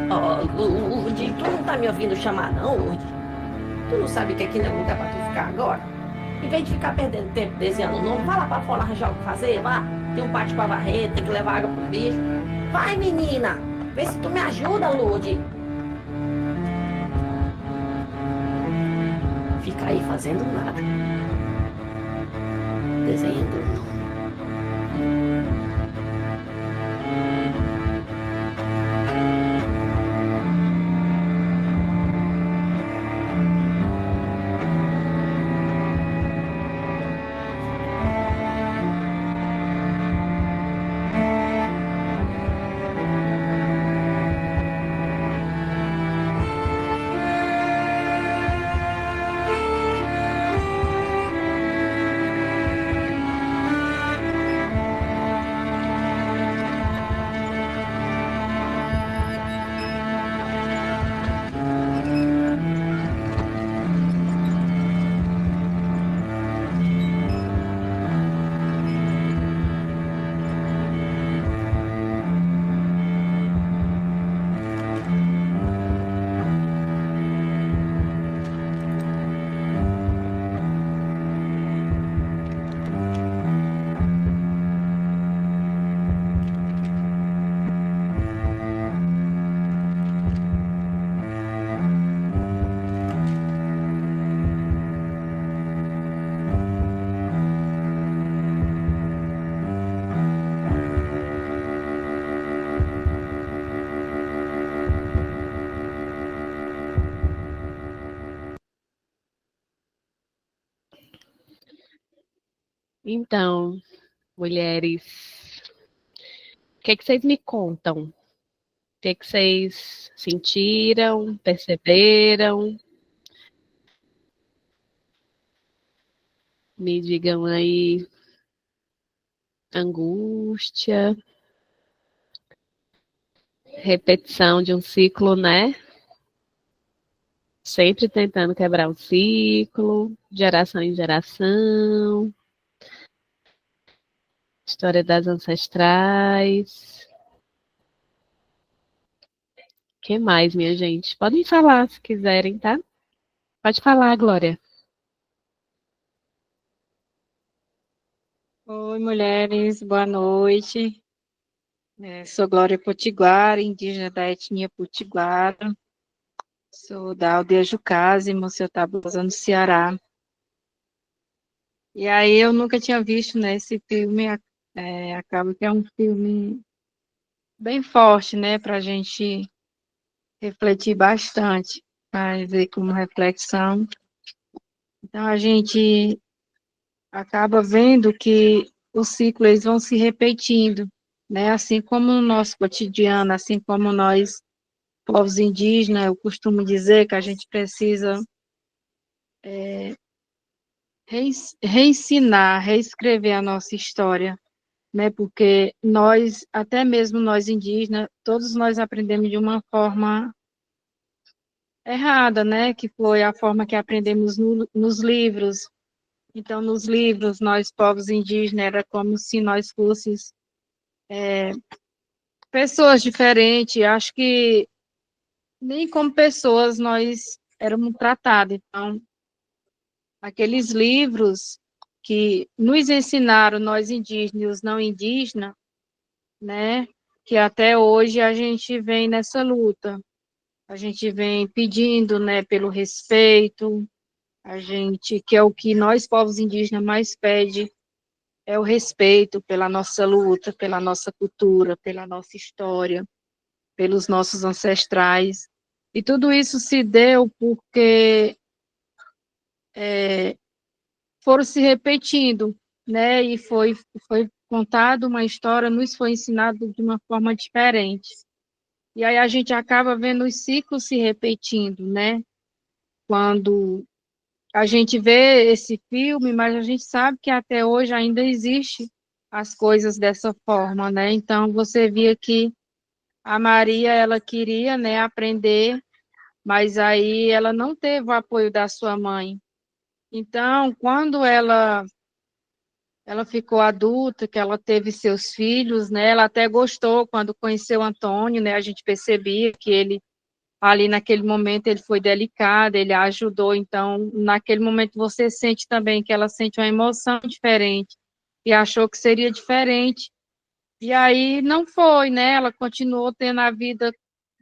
Ô, Lude, tu não tá me ouvindo chamar, não, Lude? Tu não sabe que aqui não é lugar pra tu ficar agora? Em vez de ficar perdendo tempo desenhando novo, vai lá pra fora arranjar o que fazer, vá. Tem um pátio pra varrer, tem que levar água pro bicho. Vai, menina! Vê se tu me ajuda, Lude. Fica aí fazendo nada. Desenhando não. Então, mulheres, o que vocês me contam? O que vocês sentiram, perceberam? Me digam aí, angústia, repetição de um ciclo, né? Sempre tentando quebrar um ciclo, geração em geração. História das ancestrais. O que mais, minha gente? Podem falar se quiserem, tá? Pode falar, Glória. Oi, mulheres, boa noite. Sou Glória Potiguara, indígena da etnia Potiguara. Sou da aldeia Jucase, Monsenhor Tabosa, no Ceará. E aí eu nunca tinha visto, né, esse filme, acaba que é um filme bem forte, né, para a gente refletir bastante, fazer como reflexão. Então a gente acaba vendo que os ciclos eles vão se repetindo, né, assim como no nosso cotidiano, assim como nós, povos indígenas, eu costumo dizer que a gente precisa reensinar, reescrever a nossa história, né? Porque nós, até mesmo nós indígenas, todos nós aprendemos de uma forma errada, né? Que foi a forma que aprendemos nos livros. Então, nos livros, nós, povos indígenas, era como se nós fôssemos pessoas diferentes. Acho que nem como pessoas nós éramos tratados. Então, aqueles livros que nos ensinaram, nós indígenas e os não indígenas, né, que até hoje a gente vem nessa luta, a gente vem pedindo, né, pelo respeito, a gente, que é o que nós, povos indígenas, mais pede, é o respeito pela nossa luta, pela nossa cultura, pela nossa história, pelos nossos ancestrais, e tudo isso se deu porque foram se repetindo, né? E foi contado uma história, nos foi ensinado de uma forma diferente. E aí a gente acaba vendo os ciclos se repetindo, né? Quando a gente vê esse filme, mas a gente sabe que até hoje ainda existe as coisas dessa forma, né? Então você via que a Maria, ela queria, né, aprender, mas aí ela não teve o apoio da sua mãe. Então, quando ela ficou adulta, que ela teve seus filhos, né? Ela até gostou quando conheceu o Antônio, né? A gente percebia que ele ali naquele momento ele foi delicado, ele a ajudou, então naquele momento você sente também que ela sente uma emoção diferente e achou que seria diferente. E aí não foi, né? Ela continuou tendo a vida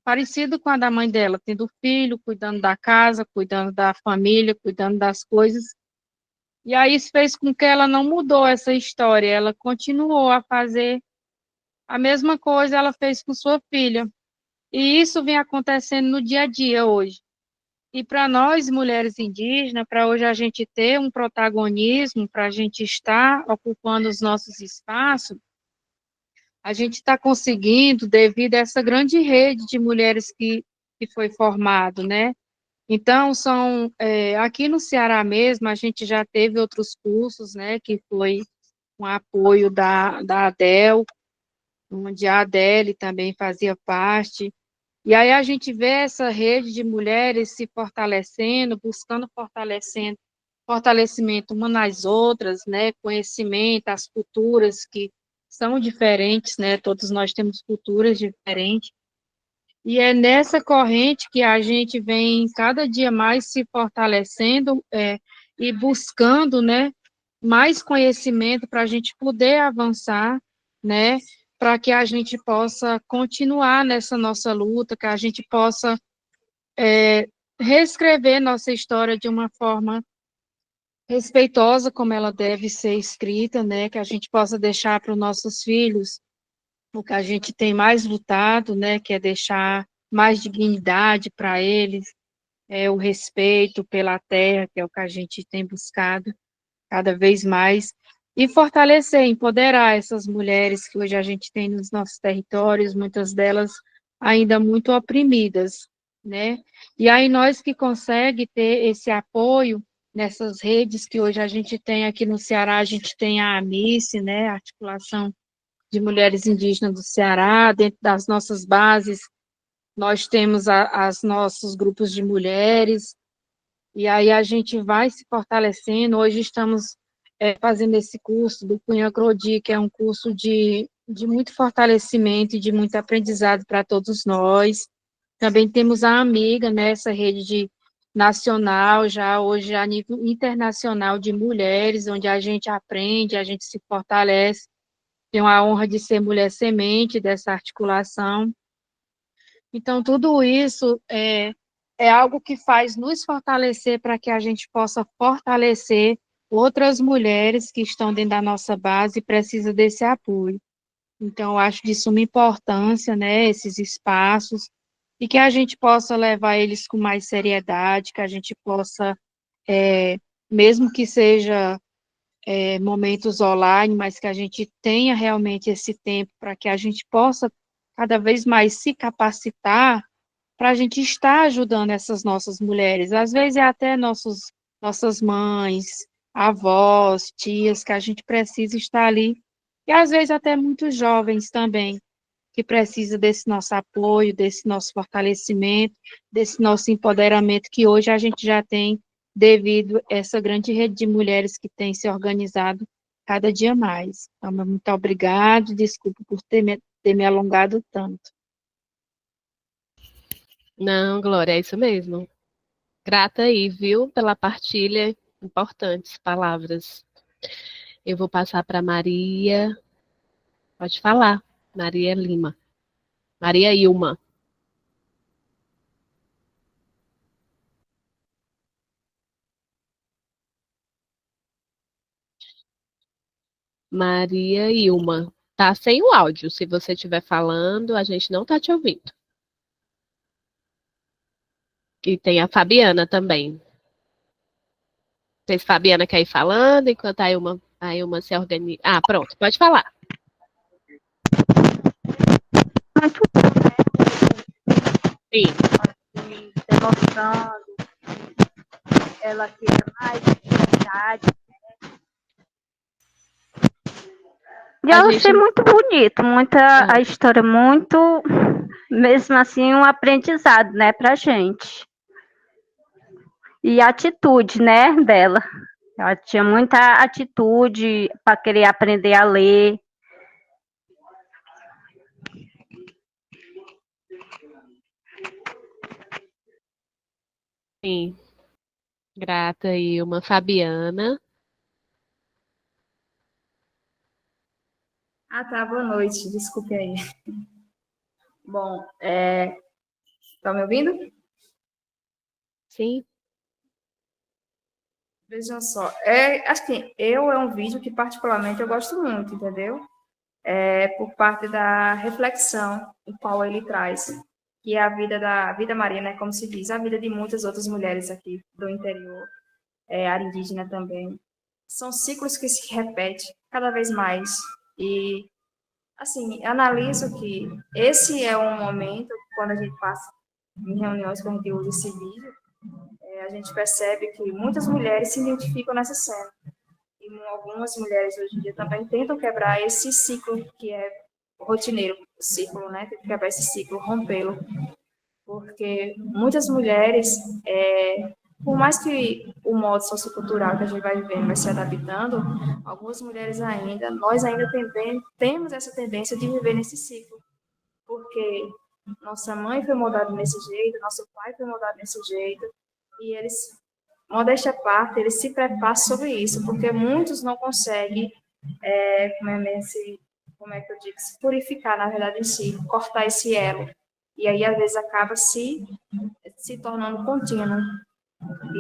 parecida com a da mãe dela, tendo filho, cuidando da casa, cuidando da família, cuidando das coisas. E aí isso fez com que ela não mudou essa história, ela continuou a fazer a mesma coisa, ela fez com sua filha. E isso vem acontecendo no dia a dia hoje. E para nós, mulheres indígenas, para hoje a gente ter um protagonismo, para a gente estar ocupando os nossos espaços, a gente está conseguindo devido a essa grande rede de mulheres que foi formado, né? Então, aqui no Ceará mesmo, a gente já teve outros cursos, né, que foi com apoio da ADEL, onde a Adele também fazia parte. E aí a gente vê essa rede de mulheres se fortalecendo, buscando fortalecimento uma nas outras, né, conhecimento, as culturas que são diferentes, né, todos nós temos culturas diferentes, e é nessa corrente que a gente vem cada dia mais se fortalecendo e buscando, né, mais conhecimento para a gente poder avançar, né, para que a gente possa continuar nessa nossa luta, que a gente possa reescrever nossa história de uma forma respeitosa, como ela deve ser escrita, né, que a gente possa deixar para os nossos filhos o que a gente tem mais lutado, né, que é deixar mais dignidade para eles, o respeito pela terra, que é o que a gente tem buscado cada vez mais, e fortalecer, empoderar essas mulheres que hoje a gente tem nos nossos territórios, muitas delas ainda muito oprimidas, né? E aí nós que conseguimos ter esse apoio nessas redes que hoje a gente tem aqui no Ceará, a gente tem a AMICE, né, a Articulação de Mulheres Indígenas do Ceará, dentro das nossas bases, nós temos os nossos grupos de mulheres, e aí a gente vai se fortalecendo. Hoje estamos fazendo esse curso do Cunha Crodi, que é um curso de muito fortalecimento e de muito aprendizado para todos nós. Também temos a Amiga, né, essa rede nacional, já hoje a nível internacional de mulheres, onde a gente aprende, a gente se fortalece. Tenho a honra de ser mulher semente dessa articulação. Então, tudo isso é algo que faz nos fortalecer para que a gente possa fortalecer outras mulheres que estão dentro da nossa base e precisam desse apoio. Então, eu acho de suma importância, né, esses espaços, e que a gente possa levar eles com mais seriedade, que a gente possa, mesmo que seja momentos online, mas que a gente tenha realmente esse tempo para que a gente possa cada vez mais se capacitar para a gente estar ajudando essas nossas mulheres. Às vezes é até nossas mães, avós, tias, que a gente precisa estar ali, e às vezes até muitos jovens também, que precisam desse nosso apoio, desse nosso fortalecimento, desse nosso empoderamento, que hoje a gente já tem devido a essa grande rede de mulheres que tem se organizado cada dia mais. Então, muito obrigada, desculpa por ter me alongado tanto. Não, Glória, é isso mesmo. Grata aí, viu, pela partilha, importantes palavras. Eu vou passar para Maria. Pode falar, Maria Lima. Maria Ilma. Maria Ilma. Tá sem o áudio. Se você estiver falando, a gente não tá te ouvindo. E tem a Fabiana também. sei se Fabiana quer ir falando, enquanto a Ilma se organiza. Ah, pronto, pode falar. Sim. Demonstrando ela que é mais verdade. E eu achei muito bonito, a história muito, mesmo assim, um aprendizado, né, pra gente. E a atitude, né, dela. Ela tinha muita atitude para querer aprender a ler. Sim. Grata, Ilma. Fabiana. Tá, boa noite, desculpe aí. Bom, tá me ouvindo? Sim. Vejam só, assim, é um vídeo que particularmente eu gosto muito, entendeu? Por parte da reflexão o qual ele traz, que é a vida Maria, né, como se diz, a vida de muitas outras mulheres aqui do interior, área indígena também. São ciclos que se repetem cada vez mais. E, assim, analiso que esse é um momento, quando a gente passa em reuniões, quando a gente usa esse vídeo, a gente percebe que muitas mulheres se identificam nessa cena. E algumas mulheres hoje em dia também tentam quebrar esse ciclo que é rotineiro, o ciclo, né? Tem que quebrar esse ciclo, rompê-lo. Porque muitas mulheres, por mais que o modo sociocultural que a gente vai vivendo vai se adaptando, algumas mulheres ainda, nós ainda temos essa tendência de viver nesse ciclo. Porque nossa mãe foi moldada desse jeito, nosso pai foi moldado desse jeito, e eles, modéstia à parte, eles se preparam sobre isso, porque muitos não conseguem, como é que eu digo, se purificar, na verdade, em si, cortar esse elo. E aí, às vezes, acaba se tornando contínuo.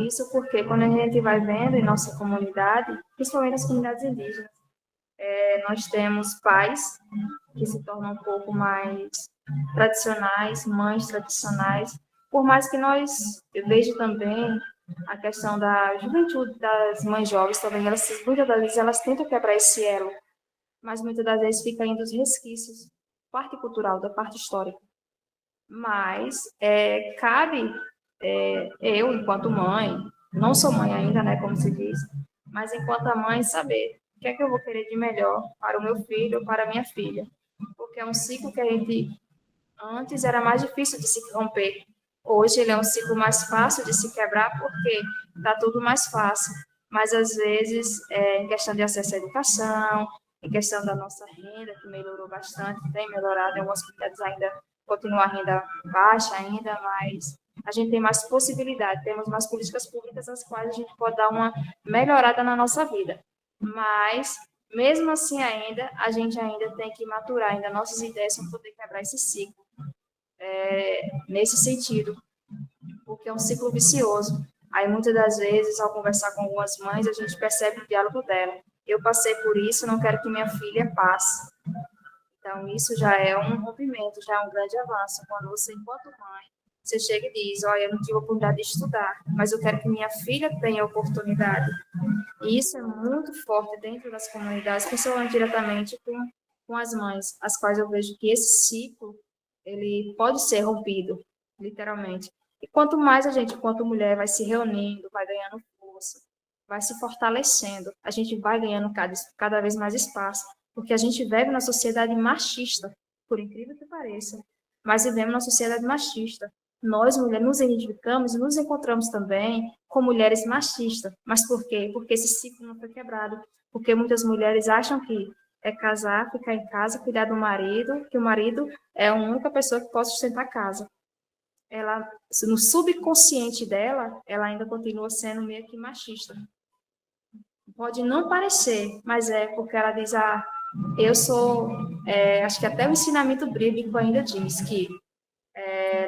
Isso porque, quando a gente vai vendo em nossa comunidade, principalmente nas comunidades indígenas, nós temos pais que se tornam um pouco mais tradicionais, mães tradicionais, por mais que eu vejo também a questão da juventude das mães jovens também, muitas das vezes elas tentam quebrar esse elo, mas muitas das vezes fica ainda os resquícios, parte cultural, da parte histórica. Mas cabe eu, enquanto mãe, não sou mãe ainda, né, como se diz, mas enquanto a mãe, saber o que é que eu vou querer de melhor para o meu filho ou para a minha filha. Porque é um ciclo que a gente, antes, era mais difícil de se romper. Hoje ele é um ciclo mais fácil de se quebrar porque está tudo mais fácil. Mas, às vezes, em questão de acesso à educação, em questão da nossa renda, que melhorou bastante, tem melhorado, em algumas comunidades ainda continua a renda baixa ainda, mas a gente tem mais possibilidade, temos mais políticas públicas as quais a gente pode dar uma melhorada na nossa vida. Mas, mesmo assim ainda, a gente ainda tem que maturar ainda nossas ideias para poder quebrar esse ciclo. Nesse sentido, porque é um ciclo vicioso. Aí, muitas das vezes, ao conversar com algumas mães, a gente percebe o diálogo dela. Eu passei por isso, não quero que minha filha passe. Então, isso já é um rompimento, já é um grande avanço. Quando você, enquanto mãe, você chega e diz, olha, eu não tive a oportunidade de estudar, mas eu quero que minha filha tenha a oportunidade. E isso é muito forte dentro das comunidades, principalmente diretamente com as mães, as quais eu vejo que esse ciclo, ele pode ser rompido, literalmente. E quanto mais a gente, enquanto mulher, vai se reunindo, vai ganhando força, vai se fortalecendo, a gente vai ganhando cada vez mais espaço, porque a gente vive na sociedade machista, por incrível que pareça, mas vivemos na sociedade machista. Nós, mulheres, nos identificamos e nos encontramos também com mulheres machistas. Mas por quê? Porque esse ciclo não foi quebrado. Porque muitas mulheres acham que é casar, ficar em casa, cuidar do marido, que o marido é a única pessoa que pode sustentar a casa. Ela, no subconsciente dela, ela ainda continua sendo meio que machista. Pode não parecer, mas é porque ela diz, eu sou, acho que até o ensinamento bíblico ainda diz que,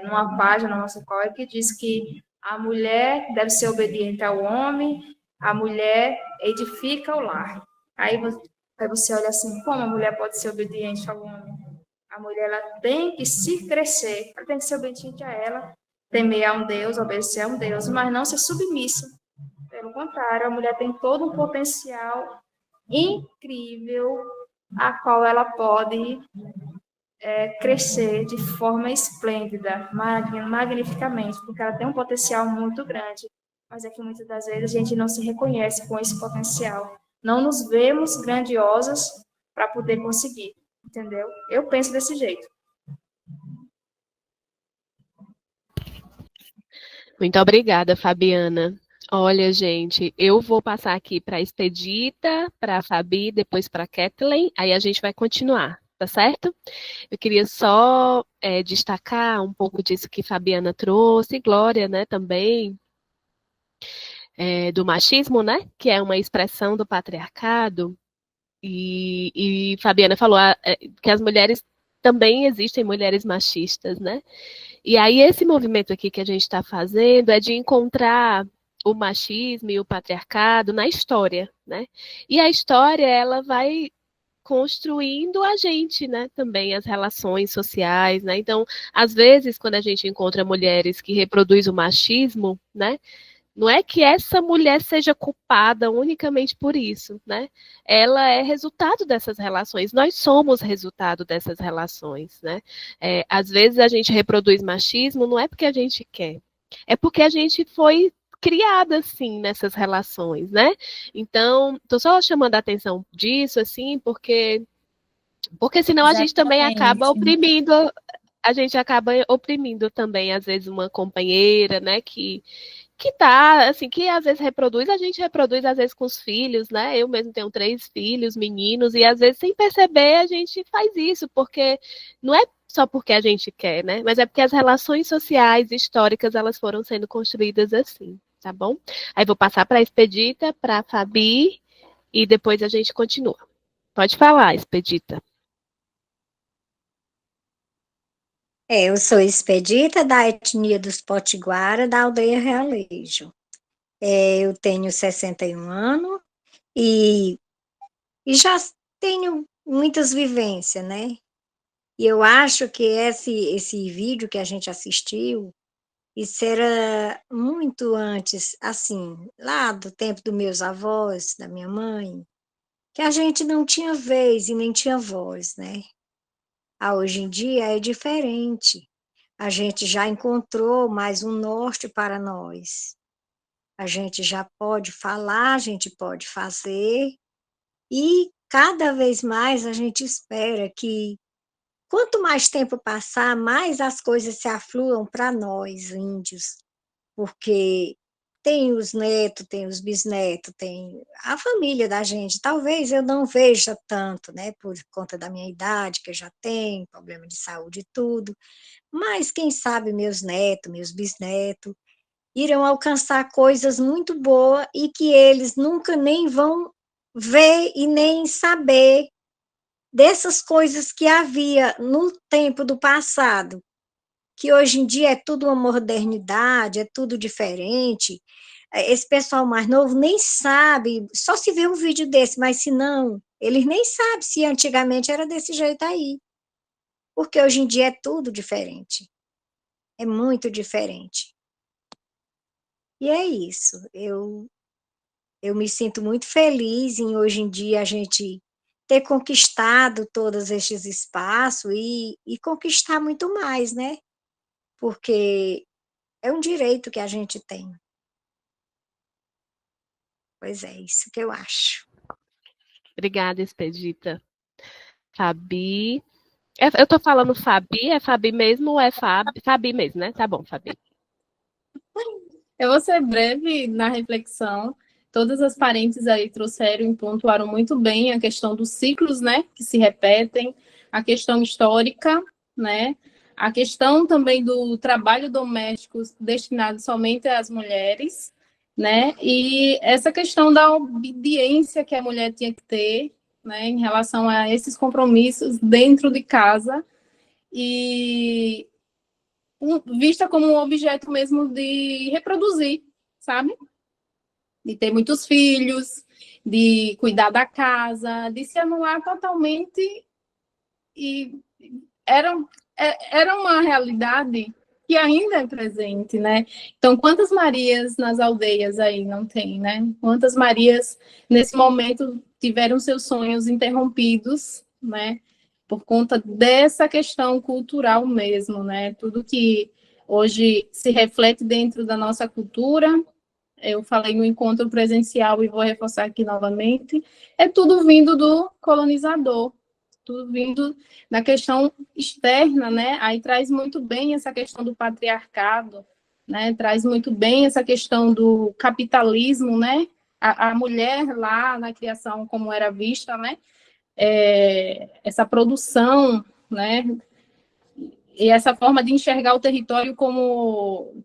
numa página na nossa qual que diz que a mulher deve ser obediente ao homem, a mulher edifica o lar. Aí você olha assim, como a mulher pode ser obediente ao homem? A mulher ela tem que se crescer, ela tem que ser obediente a ela, temer a um Deus, obedecer a um Deus, mas não ser submissa. Pelo contrário, a mulher tem todo um potencial incrível a qual ela pode crescer de forma esplêndida, magnificamente, porque ela tem um potencial muito grande, mas é que muitas das vezes a gente não se reconhece com esse potencial, não nos vemos grandiosas para poder conseguir, entendeu? Eu penso desse jeito. Muito obrigada, Fabiana. Olha, gente, eu vou passar aqui para a Expedita, para a Fabi, depois para a Kathleen, aí a gente vai continuar, tá certo? Eu queria só destacar um pouco disso que Fabiana trouxe, Glória, né, também, do machismo, né, que é uma expressão do patriarcado, e Fabiana falou que as mulheres também existem mulheres machistas, né? E aí esse movimento aqui que a gente está fazendo é de encontrar o machismo e o patriarcado na história, né? E a história, ela vai construindo a gente, né, também as relações sociais, né? Então, às vezes, quando a gente encontra mulheres que reproduzem o machismo, né, não é que essa mulher seja culpada unicamente por isso, né? Ela é resultado dessas relações. Nós somos resultado dessas relações, né? Às vezes a gente reproduz machismo não é porque a gente quer, é porque a gente foi criada assim nessas relações, né? Então, tô só chamando a atenção disso assim, porque senão a gente também acaba oprimindo. A gente acaba oprimindo também, às vezes, uma companheira, né, que tá, assim, que às vezes reproduz, a gente reproduz às vezes com os filhos, né? Eu mesmo tenho 3 filhos, meninos, e às vezes sem perceber a gente faz isso, porque não é só porque a gente quer, né? Mas é porque as relações sociais, históricas, elas foram sendo construídas assim, tá bom? Aí vou passar para a Expedita, para a Fabi, e depois a gente continua. Pode falar, Expedita. Eu sou Expedita, da etnia dos Potiguara, da aldeia Realejo. Eu tenho 61 anos e já tenho muitas vivências, né? E eu acho que esse vídeo que a gente assistiu, isso era muito antes, assim, lá do tempo dos meus avós, da minha mãe, que a gente não tinha vez e nem tinha voz, né? Hoje em dia é diferente. A gente já encontrou mais um norte para nós. A gente já pode falar, a gente pode fazer, e cada vez mais a gente espera que, quanto mais tempo passar, mais as coisas se afluam para nós, índios, porque tem os netos, tem os bisnetos, tem a família da gente. Talvez eu não veja tanto, né, por conta da minha idade, que eu já tenho, problema de saúde e tudo, mas quem sabe meus netos, meus bisnetos, irão alcançar coisas muito boas e que eles nunca nem vão ver e nem saber dessas coisas que havia no tempo do passado, que hoje em dia é tudo uma modernidade, é tudo diferente. Esse pessoal mais novo nem sabe, só se vê um vídeo desse, mas se não, eles nem sabem se antigamente era desse jeito aí, porque hoje em dia é tudo diferente, é muito diferente. E é isso, eu me sinto muito feliz em hoje em dia a gente ter conquistado todos estes espaços e conquistar muito mais, né? Porque é um direito que a gente tem. Pois é, isso que eu acho. Obrigada, Expedita. Fabi. Eu tô falando Fabi, é Fabi mesmo ou é Fabi? Fabi mesmo, né? Tá bom, Fabi. Eu vou ser breve na reflexão. Todas as parentes aí trouxeram e pontuaram muito bem a questão dos ciclos, né, que se repetem, a questão histórica, né, a questão também do trabalho doméstico destinado somente às mulheres, né, e essa questão da obediência que a mulher tinha que ter, né, em relação a esses compromissos dentro de casa e vista como um objeto mesmo de reproduzir, sabe? De ter muitos filhos, de cuidar da casa, de se anular totalmente. E era uma realidade que ainda é presente, né? Então, quantas Marias nas aldeias aí não tem, né? Quantas Marias, nesse momento, tiveram seus sonhos interrompidos, né? Por conta dessa questão cultural mesmo, né? Tudo que hoje se reflete dentro da nossa cultura, eu falei no encontro presencial e vou reforçar aqui novamente, é tudo vindo do colonizador, tudo vindo da questão externa, né? Aí traz muito bem essa questão do patriarcado, né? Traz muito bem essa questão do capitalismo, né? A mulher lá na criação, como era vista, né? Essa produção, né? E essa forma de enxergar o território como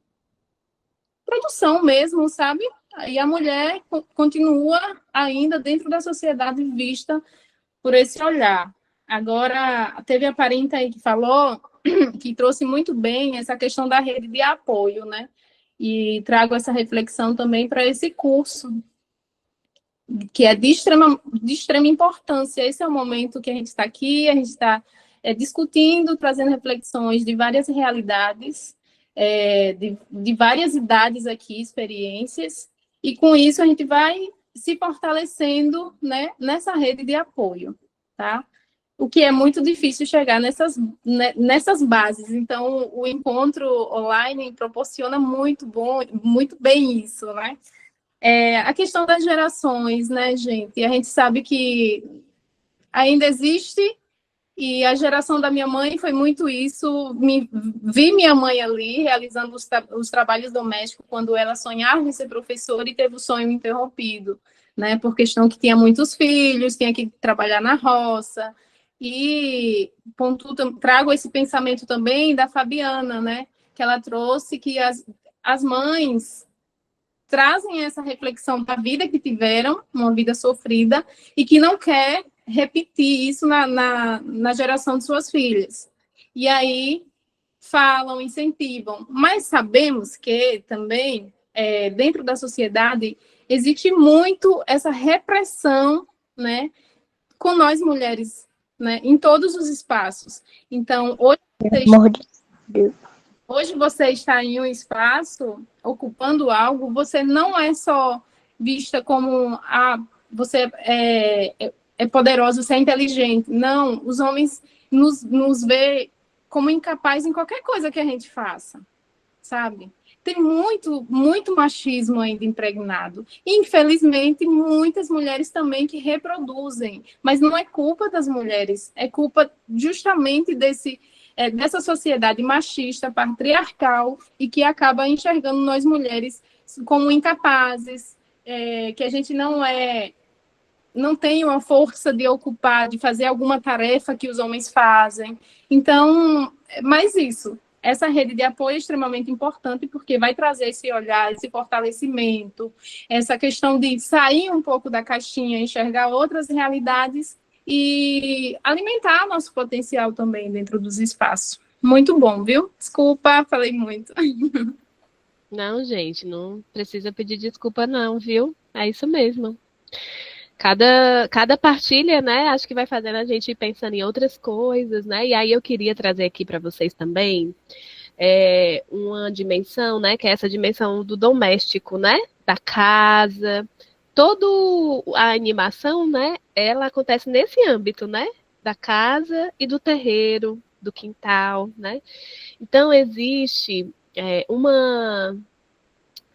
produção mesmo, sabe? E a mulher continua ainda dentro da sociedade vista por esse olhar. Agora, teve a parente aí que falou, que trouxe muito bem essa questão da rede de apoio, né? E trago essa reflexão também para esse curso, que é de extrema importância. Esse é o momento que a gente está aqui, a gente está discutindo, trazendo reflexões de várias realidades, de várias idades aqui, experiências, e com isso a gente vai se fortalecendo, né, nessa rede de apoio, tá? O que é muito difícil chegar nessas bases. Então, o encontro online proporciona muito bem isso, né? A questão das gerações, né, gente? E a gente sabe que ainda existe, e a geração da minha mãe foi muito isso. Vi minha mãe ali realizando os trabalhos domésticos quando ela sonhava em ser professora e teve o sonho interrompido, né? Por questão que tinha muitos filhos, tinha que trabalhar na roça. E trago esse pensamento também da Fabiana, né? Que ela trouxe que as mães trazem essa reflexão da vida que tiveram, uma vida sofrida, e que não quer repetir isso na geração de suas filhas. E aí falam, incentivam. Mas sabemos que também, dentro da sociedade, existe muito essa repressão, né, com nós mulheres, né, em todos os espaços. Então, hoje você está em um espaço, ocupando algo, você não é só vista como você é poderosa, você é inteligente. Não, os homens nos vê como incapazes em qualquer coisa que a gente faça, sabe? Tem muito machismo ainda impregnado. Infelizmente, muitas mulheres também que reproduzem, mas não é culpa das mulheres, é culpa justamente dessa sociedade machista, patriarcal, e que acaba enxergando nós mulheres como incapazes, que a gente não tem uma força de ocupar, de fazer alguma tarefa que os homens fazem. Então, mais isso. Essa rede de apoio é extremamente importante, porque vai trazer esse olhar, esse fortalecimento, essa questão de sair um pouco da caixinha, enxergar outras realidades e alimentar nosso potencial também dentro dos espaços. Muito bom, viu? Desculpa, falei muito. Não, gente, não precisa pedir desculpa não, viu? É isso mesmo. Cada partilha, né, acho que vai fazendo a gente ir pensando em outras coisas, né, e aí eu queria trazer aqui para vocês também uma dimensão, né, que é essa dimensão do doméstico, né, da casa, toda a animação, né, ela acontece nesse âmbito, né, da casa e do terreiro, do quintal, né, então existe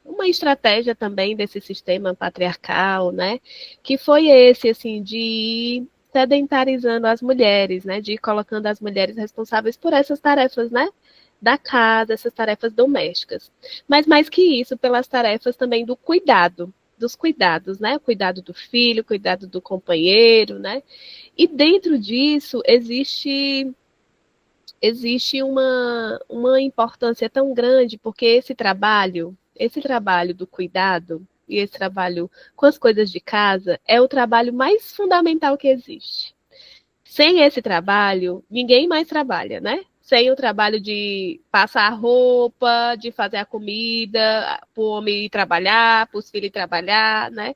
uma estratégia também desse sistema patriarcal, né, que foi esse, assim, de ir sedentarizando as mulheres, né, de ir colocando as mulheres responsáveis por essas tarefas, né, da casa, essas tarefas domésticas. Mas mais que isso, pelas tarefas também do cuidado, dos cuidados, né, o cuidado do filho, o cuidado do companheiro, né, e dentro disso existe uma importância tão grande, porque esse trabalho do cuidado e esse trabalho com as coisas de casa é o trabalho mais fundamental que existe. Sem esse trabalho, ninguém mais trabalha, né? Sem o trabalho de passar a roupa, de fazer a comida, para o homem ir trabalhar, para os filhos ir trabalhar, né?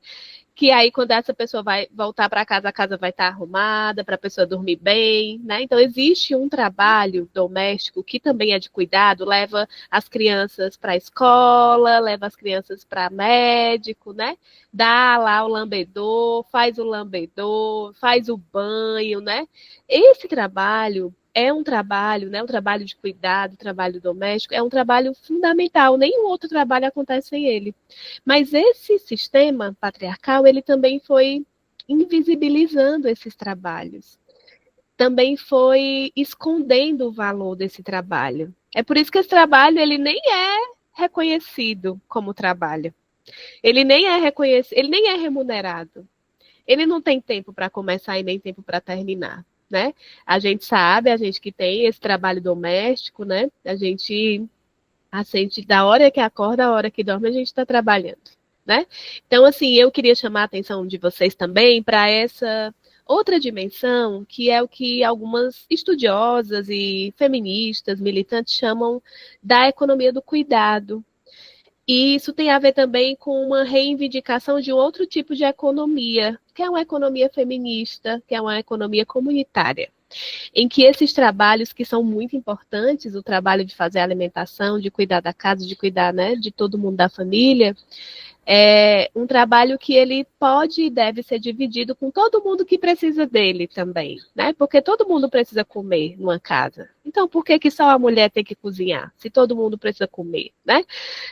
que aí quando essa pessoa vai voltar para casa, a casa vai estar arrumada, para a pessoa dormir bem, né? Então, existe um trabalho doméstico que também é de cuidado, leva as crianças para a escola, leva as crianças para médico, né? Dá lá o lambedor, faz o banho, né? Esse trabalho é um trabalho, né? Um trabalho de cuidado, trabalho doméstico, é um trabalho fundamental. Nenhum outro trabalho acontece sem ele. Mas esse sistema patriarcal, ele também foi invisibilizando esses trabalhos. Também foi escondendo o valor desse trabalho. É por isso que esse trabalho, ele nem é reconhecido como trabalho. Ele nem é reconhecido, ele nem é remunerado. Ele não tem tempo para começar e nem tempo para terminar. Né? A gente sabe, a gente que tem esse trabalho doméstico, né? A gente da hora que acorda, a hora que dorme, a gente está trabalhando, né? Então, assim, eu queria chamar a atenção de vocês também para essa outra dimensão, que é o que algumas estudiosas e feministas, militantes chamam da economia do cuidado. E isso tem a ver também com uma reivindicação de um outro tipo de economia, que é uma economia feminista, que é uma economia comunitária, em que esses trabalhos que são muito importantes, o trabalho de fazer a alimentação, de cuidar da casa, de cuidar, né, de todo mundo da família, é um trabalho que ele pode e deve ser dividido com todo mundo que precisa dele também, né? Porque todo mundo precisa comer numa casa. Então, por que só a mulher tem que cozinhar? Se todo mundo precisa comer, né?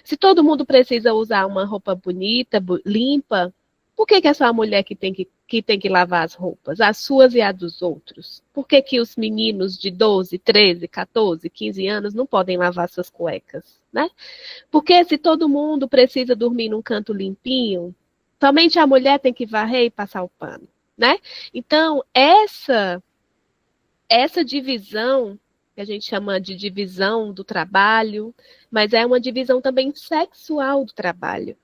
Se todo mundo precisa usar uma roupa bonita, limpa, por que é só a mulher que tem que lavar as roupas? As suas e as dos outros? Por que os meninos de 12, 13, 14, 15 anos não podem lavar suas cuecas, né? Porque se todo mundo precisa dormir num canto limpinho, somente a mulher tem que varrer e passar o pano, né? Então, essa divisão, que a gente chama de divisão do trabalho, mas é uma divisão também sexual do trabalho.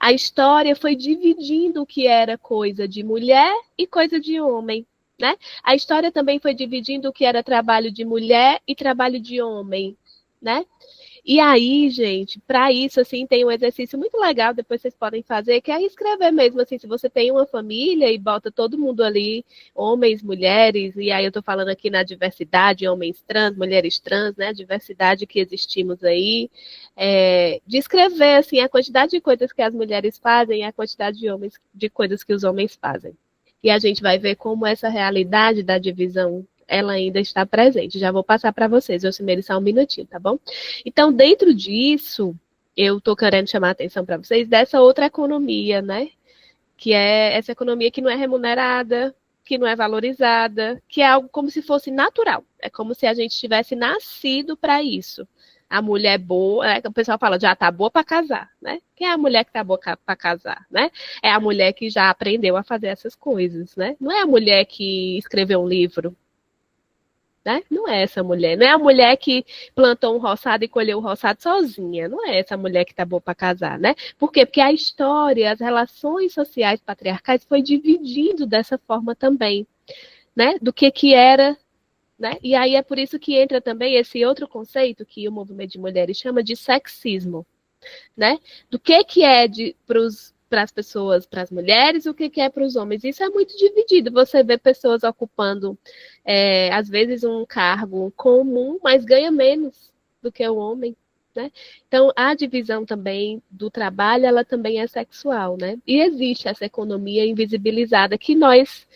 A história foi dividindo o que era coisa de mulher e coisa de homem, né? A história também foi dividindo o que era trabalho de mulher e trabalho de homem, né? E aí, gente, para isso, assim, tem um exercício muito legal, depois vocês podem fazer, que é escrever mesmo, assim, se você tem uma família e bota todo mundo ali, homens, mulheres, e aí eu tô falando aqui na diversidade, homens trans, mulheres trans, né, a diversidade que existimos aí, de escrever, assim, a quantidade de coisas que as mulheres fazem e a quantidade de coisas que os homens fazem. E a gente vai ver como essa realidade da divisão ela ainda está presente. Já vou passar para vocês, Alcimeire, só um minutinho, tá bom? Então, dentro disso, eu estou querendo chamar a atenção para vocês dessa outra economia, né? Que é essa economia que não é remunerada, que não é valorizada, que é algo como se fosse natural. É como se a gente tivesse nascido para isso. A mulher boa, o pessoal fala, já tá boa para casar, né? Quem é a mulher que tá boa para casar, né? É a mulher que já aprendeu a fazer essas coisas, né? Não é a mulher que escreveu um livro, né? Não é essa mulher, não é a mulher que plantou um roçado e colheu o roçado sozinha, não é essa mulher que tá boa para casar, né? Por quê? Porque a história, as relações sociais patriarcais foi dividindo dessa forma também, né? Do que era, né? E aí é por isso que entra também esse outro conceito que o movimento de mulheres chama de sexismo, né? Do que é para as pessoas, para as mulheres, o que é para os homens. Isso é muito dividido. Você vê pessoas ocupando, às vezes, um cargo comum, mas ganha menos do que o homem, né? Então, a divisão também do trabalho, ela também é sexual, né? E existe essa economia invisibilizada que nós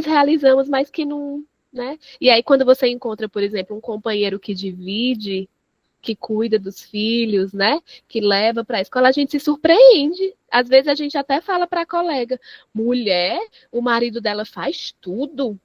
realizamos, mas que não, né? E aí, quando você encontra, por exemplo, um companheiro que divide, que cuida dos filhos, né? Que leva para a escola, a gente se surpreende. Às vezes a gente até fala para a colega, mulher, o marido dela faz tudo,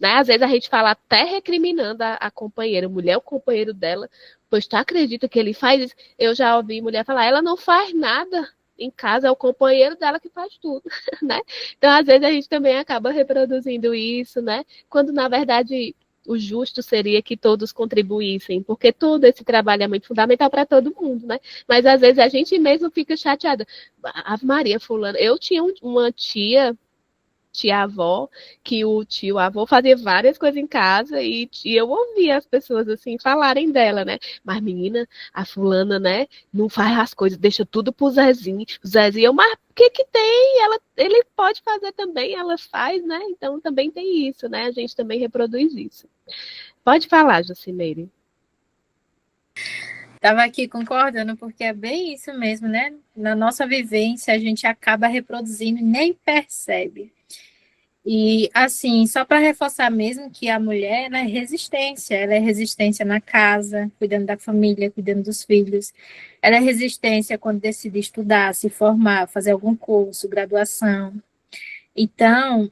né? Às vezes a gente fala até recriminando a companheira, mulher, o companheiro dela, pois tu acredita que ele faz isso? Eu já ouvi mulher falar, ela não faz nada em casa, é o companheiro dela que faz tudo, né? Então, às vezes a gente também acaba reproduzindo isso, né? Quando, na verdade, o justo seria que todos contribuíssem, porque todo esse trabalho é muito fundamental para todo mundo, né? Mas às vezes a gente mesmo fica chateada. Ave Maria, fulana. Eu tinha uma tia tia-avó, que o tio-avô fazia várias coisas em casa e eu ouvia as pessoas assim falarem dela, né? Mas menina, a fulana, né, não faz as coisas, deixa tudo pro Zezinho. O Zezinho, mas o que que tem? Ele pode fazer também, ela faz, né? Então também tem isso, né? A gente também reproduz isso. Pode falar, Jocimeire. Estava aqui concordando, porque é bem isso mesmo, né? Na nossa vivência, a gente acaba reproduzindo e nem percebe. E, assim, só para reforçar mesmo que a mulher, ela é resistência. Ela é resistência na casa, cuidando da família, cuidando dos filhos. Ela é resistência quando decide estudar, se formar, fazer algum curso, graduação. Então,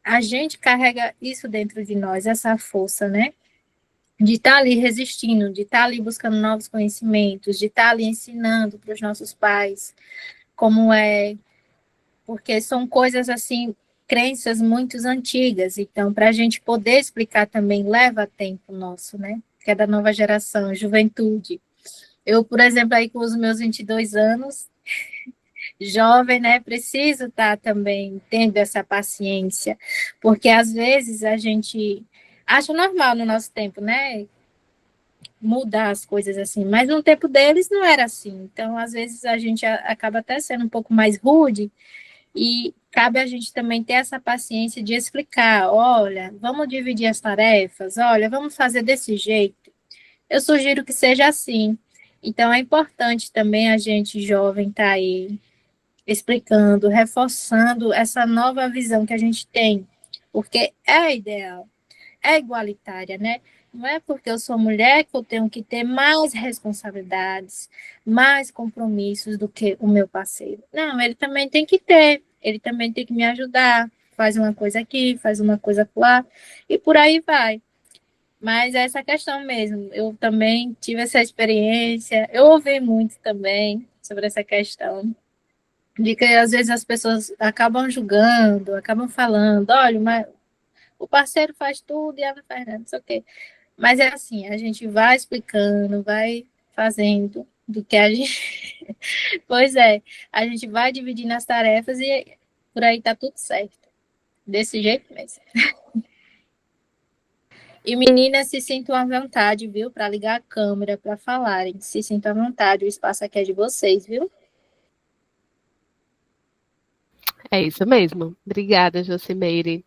a gente carrega isso dentro de nós, essa força, né? De estar ali resistindo, de estar ali buscando novos conhecimentos, de estar ali ensinando para os nossos pais como é, porque são coisas assim, crenças muito antigas, então para a gente poder explicar também leva tempo nosso, né, que é da nova geração, juventude. Eu, por exemplo, aí com os meus 22 anos, jovem, né, preciso estar também tendo essa paciência, porque às vezes a gente acho normal no nosso tempo, né? Mudar as coisas assim, mas no tempo deles não era assim. Então, às vezes, a gente acaba até sendo um pouco mais rude e cabe a gente também ter essa paciência de explicar: olha, vamos dividir as tarefas, olha, vamos fazer desse jeito. Eu sugiro que seja assim. Então, é importante também a gente jovem estar aí explicando, reforçando essa nova visão que a gente tem, porque é ideal. É igualitária, né? Não é porque eu sou mulher que eu tenho que ter mais responsabilidades, mais compromissos do que o meu parceiro. Não, ele também tem que ter, ele também tem que me ajudar, faz uma coisa aqui, faz uma coisa lá, e por aí vai. Mas é essa questão mesmo, eu também tive essa experiência, eu ouvi muito também sobre essa questão, de que às vezes as pessoas acabam julgando, acabam falando, olha, mas o parceiro faz tudo e ela faz nada, não sei o quê. Mas é assim, a gente vai explicando, vai fazendo do que a gente... Pois é, a gente vai dividindo as tarefas e por aí tá tudo certo. Desse jeito mesmo. E meninas, se sintam à vontade, viu? Para ligar a câmera, para falarem. Se sintam à vontade, o espaço aqui é de vocês, viu? É isso mesmo. Obrigada, Jocimeire.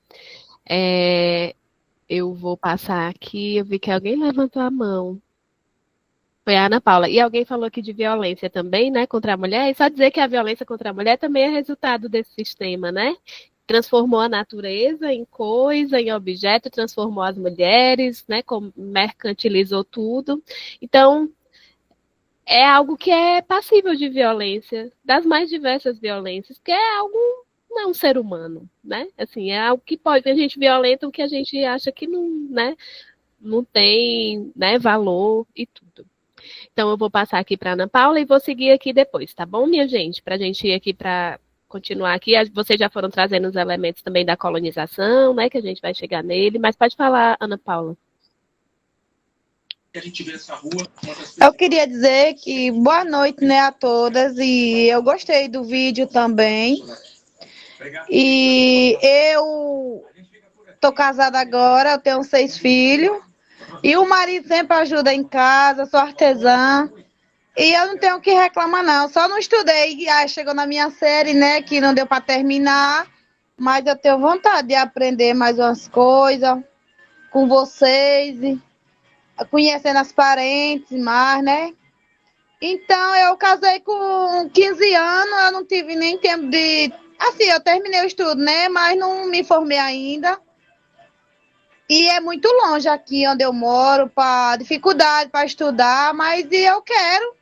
Eu vou passar aqui, eu vi que alguém levantou a mão. Foi a Ana Paula. E alguém falou aqui de violência também, né, contra a mulher. E só dizer que a violência contra a mulher também é resultado desse sistema, né? Transformou a natureza em coisa, em objeto, transformou as mulheres, né, mercantilizou tudo. Então, é algo que é passível de violência, das mais diversas violências, porque é algo, não é um ser humano, né? Assim, é algo que pode, a gente violenta o que a gente acha que não, né, não tem, né, valor e tudo. Então, eu vou passar aqui para Ana Paula e vou seguir aqui depois, tá bom, minha gente? Para a gente ir aqui para continuar aqui. Vocês já foram trazendo os elementos também da colonização, né, que a gente vai chegar nele, mas pode falar, Ana Paula. Eu queria dizer que boa noite, né, a todas, e eu gostei do vídeo também. E eu tô casada agora, eu tenho 6 filhos, e o marido sempre ajuda em casa, sou artesã, e eu não tenho o que reclamar não, só não estudei, aí chegou na minha série, né, que não deu para terminar, mas eu tenho vontade de aprender mais umas coisas com vocês, conhecendo as parentes mais, né? Então, eu casei com 15 anos, eu não tive nem tempo de... Assim, eu terminei o estudo, né? Mas não me formei ainda. E é muito longe aqui onde eu moro, para dificuldade para estudar, mas eu quero.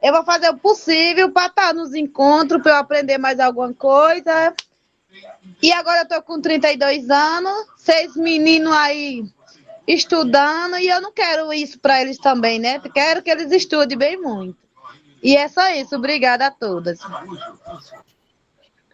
Eu vou fazer o possível para estar nos encontros, para eu aprender mais alguma coisa. E agora eu tô com 32 anos, 6 meninos aí estudando, e eu não quero isso para eles também, né? Quero que eles estudem bem muito. E é só isso. Obrigada a todas.